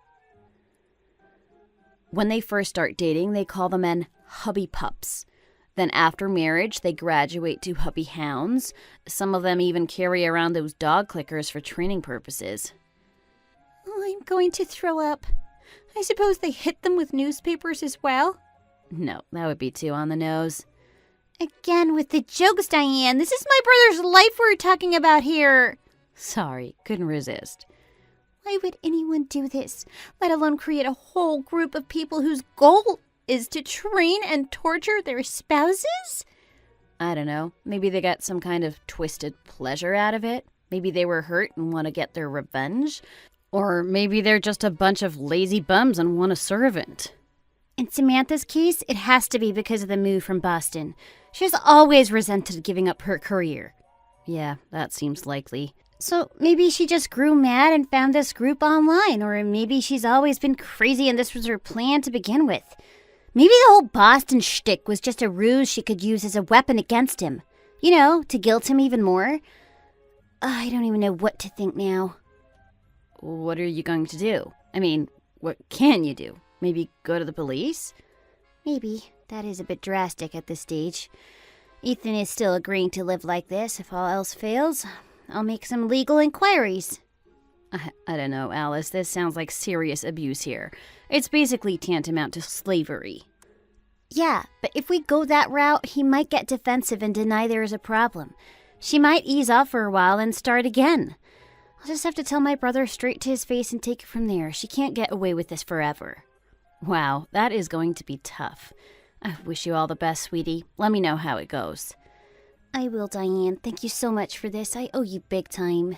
When they first start dating, they call the men hubby pups. Then after marriage, they graduate to hubby hounds. Some of them even carry around those dog clickers for training purposes. Oh, I'm going to throw up. I suppose they hit them with newspapers as well? No, that would be too on the nose. Again with the jokes, Diane. This is my brother's life we're talking about here. Sorry, couldn't resist. Why would anyone do this, let alone create a whole group of people whose goal is to train and torture their spouses? I don't know. Maybe they got some kind of twisted pleasure out of it. Maybe they were hurt and want to get their revenge. Or maybe they're just a bunch of lazy bums and want a servant. In Samantha's case, it has to be because of the move from Boston. She's always resented giving up her career. Yeah, that seems likely. So maybe she just grew mad and found this group online, or maybe she's always been crazy and this was her plan to begin with. Maybe the whole Boston shtick was just a ruse she could use as a weapon against him. You know, to guilt him even more. I don't even know what to think now. What are you going to do? I mean, what can you do? Maybe go to the police? Maybe. That is a bit drastic at this stage. Ethan is still agreeing to live like this if all else fails. I'll make some legal inquiries. I don't know, Alice. This sounds like serious abuse here. It's basically tantamount to slavery. Yeah, but if we go that route, he might get defensive and deny there is a problem. She might ease off for a while and start again. I'll just have to tell my brother straight to his face and take it from there. She can't get away with this forever. Wow, that is going to be tough. I wish you all the best, sweetie. Let me know how it goes. I will, Diane. Thank you so much for this. I owe you big time.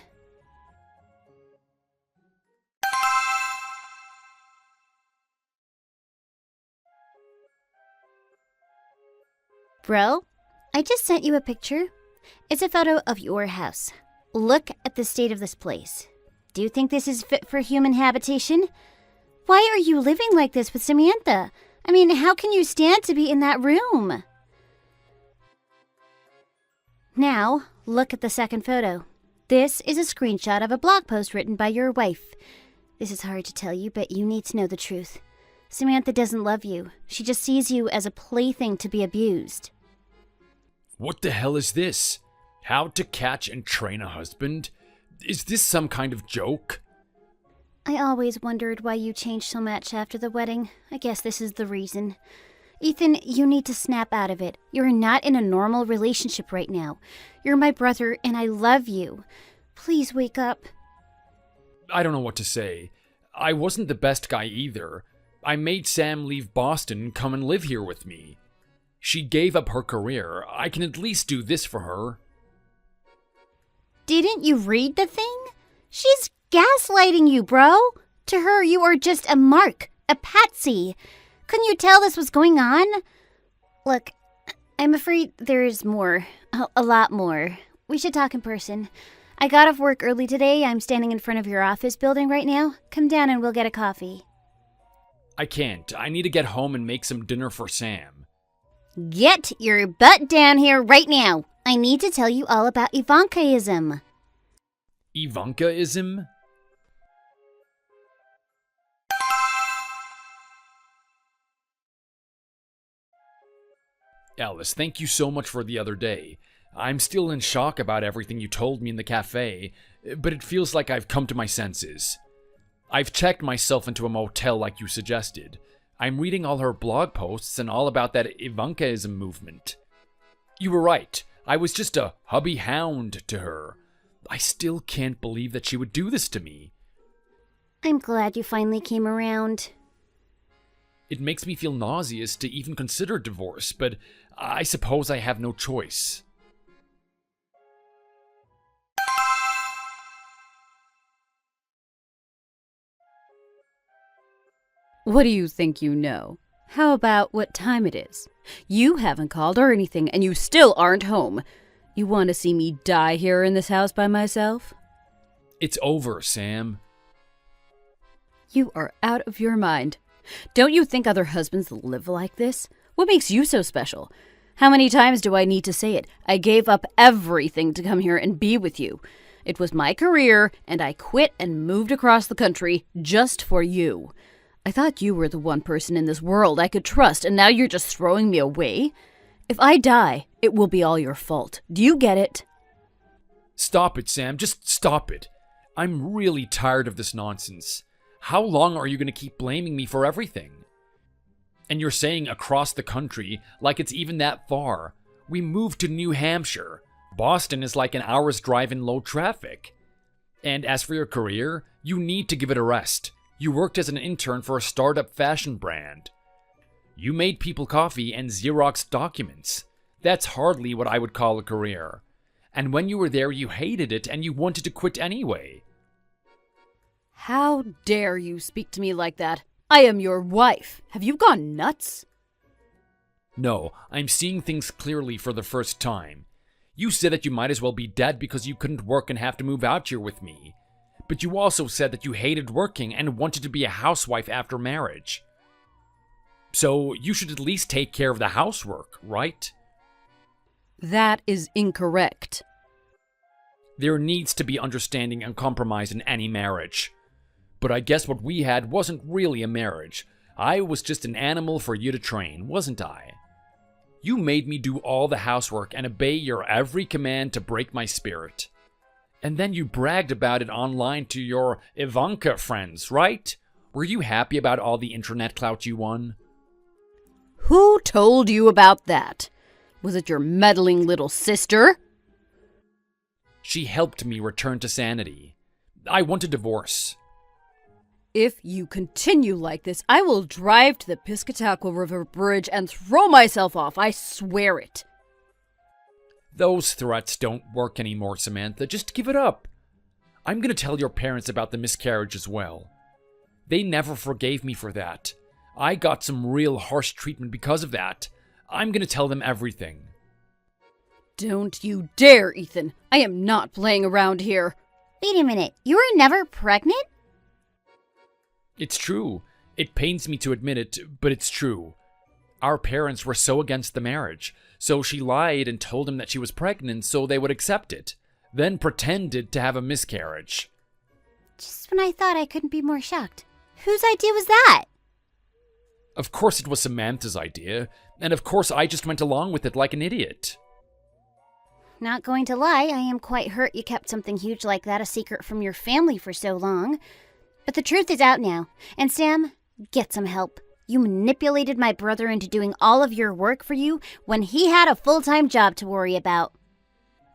Bro, I just sent you a picture. It's a photo of your house. Look at the state of this place. Do you think this is fit for human habitation? Why are you living like this with Samantha? I mean, how can you stand to be in that room? Now, look at the second photo. This is a screenshot of a blog post written by your wife. This is hard to tell you, but you need to know the truth. Samantha doesn't love you. She just sees you as a plaything to be abused. What the hell is this? How to catch and train a husband? Is this some kind of joke? I always wondered why you changed so much after the wedding. I guess this is the reason. Ethan, you need to snap out of it. You're not in a normal relationship right now. You're my brother, and I love you. Please wake up. I don't know what to say. I wasn't the best guy either. I made Sam leave Boston and come and live here with me. She gave up her career. I can at least do this for her. Didn't you read the thing? She's gaslighting you, bro. To her, you are just a mark, a patsy. Couldn't you tell this was going on? Look, I'm afraid there is more. A lot more. We should talk in person. I got off work early today. I'm standing in front of your office building right now. Come down and we'll get a coffee. I can't. I need to get home and make some dinner for Sam. Get your butt down here right now. I need to tell you all about Ivankaism. Ivankaism? Alice, thank you so much for the other day. I'm still in shock about everything you told me in the cafe, but it feels like I've come to my senses. I've checked myself into a motel like you suggested. I'm reading all her blog posts and all about that Ivankaism movement. You were right. I was just a hubby hound to her. I still can't believe that she would do this to me. I'm glad you finally came around. It makes me feel nauseous to even consider divorce, but I suppose I have no choice. What do you think you know? How about what time it is? You haven't called or anything, and you still aren't home. You want to see me die here in this house by myself? It's over, Sam. You are out of your mind. Don't you think other husbands live like this? What makes you so special? How many times do I need to say it? I gave up everything to come here and be with you. It was my career, and I quit and moved across the country just for you. I thought you were the one person in this world I could trust, and now you're just throwing me away? If I die, it will be all your fault. Do you get it? Stop it, Sam. Just stop it. I'm really tired of this nonsense. How long are you going to keep blaming me for everything? And you're saying across the country like it's even that far. We moved to New Hampshire. Boston is like an hour's drive in low traffic. And as for your career, you need to give it a rest. You worked as an intern for a startup fashion brand. You made people coffee and Xeroxed documents. That's hardly what I would call a career. And when you were there, you hated it and you wanted to quit anyway. How dare you speak to me like that? I am your wife. Have you gone nuts? No, I'm seeing things clearly for the first time. You said that you might as well be dead because you couldn't work and have to move out here with me. But you also said that you hated working and wanted to be a housewife after marriage. So you should at least take care of the housework, right? That is incorrect. There needs to be understanding and compromise in any marriage. But I guess what we had wasn't really a marriage. I was just an animal for you to train, wasn't I? You made me do all the housework and obey your every command to break my spirit. And then you bragged about it online to your Ivanka friends, right? Were you happy about all the internet clout you won? Who told you about that? Was it your meddling little sister? She helped me return to sanity. I want a divorce. If you continue like this, I will drive to the Piscataqua River Bridge and throw myself off. I swear it. Those threats don't work anymore, Samantha. Just give it up. I'm gonna tell your parents about the miscarriage as well. They never forgave me for that. I got some real harsh treatment because of that. I'm gonna tell them everything. Don't you dare, Ethan. I am not playing around here. Wait a minute, you were never pregnant? It's true. It pains me to admit it, but it's true. Our parents were so against the marriage, so she lied and told them that she was pregnant so they would accept it, then pretended to have a miscarriage. Just when I thought I couldn't be more shocked. Whose idea was that? Of course it was Samantha's idea, and of course I just went along with it like an idiot. Not going to lie, I am quite hurt you kept something huge like that a secret from your family for so long. But the truth is out now. And Sam, get some help. You manipulated my brother into doing all of your work for you when he had a full-time job to worry about.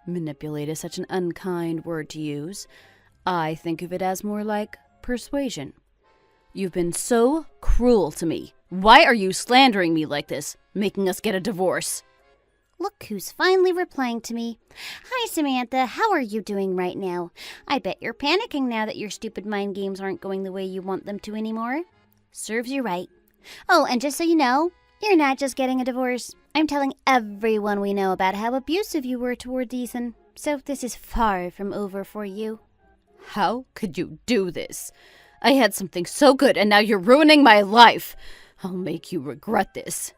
Manipulate is such an unkind word to use. I think of it as more like persuasion. You've been so cruel to me. Why are you slandering me like this, making us get a divorce? Look who's finally replying to me. Hi, Samantha. How are you doing right now? I bet you're panicking now that your stupid mind games aren't going the way you want them to anymore. Serves you right. Oh, and just so you know, you're not just getting a divorce. I'm telling everyone we know about how abusive you were towards Ethan. So this is far from over for you. How could you do this? I had something so good and now you're ruining my life. I'll make you regret this.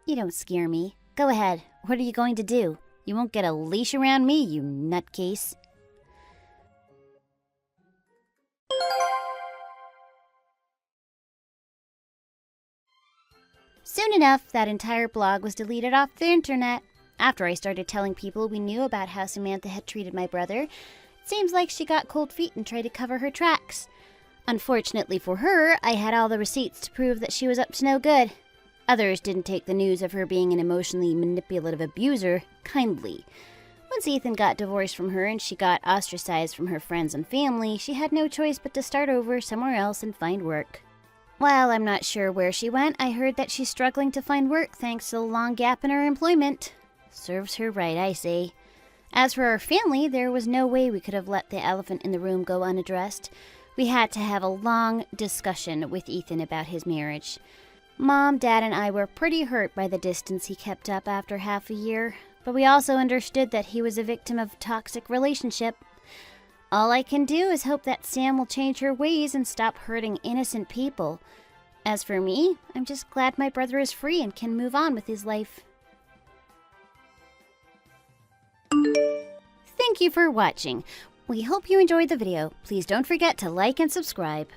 You don't scare me. Go ahead. What are you going to do? You won't get a leash around me, you nutcase. Soon enough, that entire blog was deleted off the internet. After I started telling people we knew about how Samantha had treated my brother, it seems like she got cold feet and tried to cover her tracks. Unfortunately for her, I had all the receipts to prove that she was up to no good. Others didn't take the news of her being an emotionally manipulative abuser kindly. Once Ethan got divorced from her and she got ostracized from her friends and family, she had no choice but to start over somewhere else and find work. While I'm not sure where she went, I heard that she's struggling to find work thanks to the long gap in her employment. Serves her right, I say. As for our family, there was no way we could have let the elephant in the room go unaddressed. We had to have a long discussion with Ethan about his marriage. Mom, Dad, and I were pretty hurt by the distance he kept up after half a year, but we also understood that he was a victim of a toxic relationship. All I can do is hope that Sam will change her ways and stop hurting innocent people. As for me, I'm just glad my brother is free and can move on with his life. Thank you for watching. We hope you enjoyed the video. Please don't forget to like and subscribe.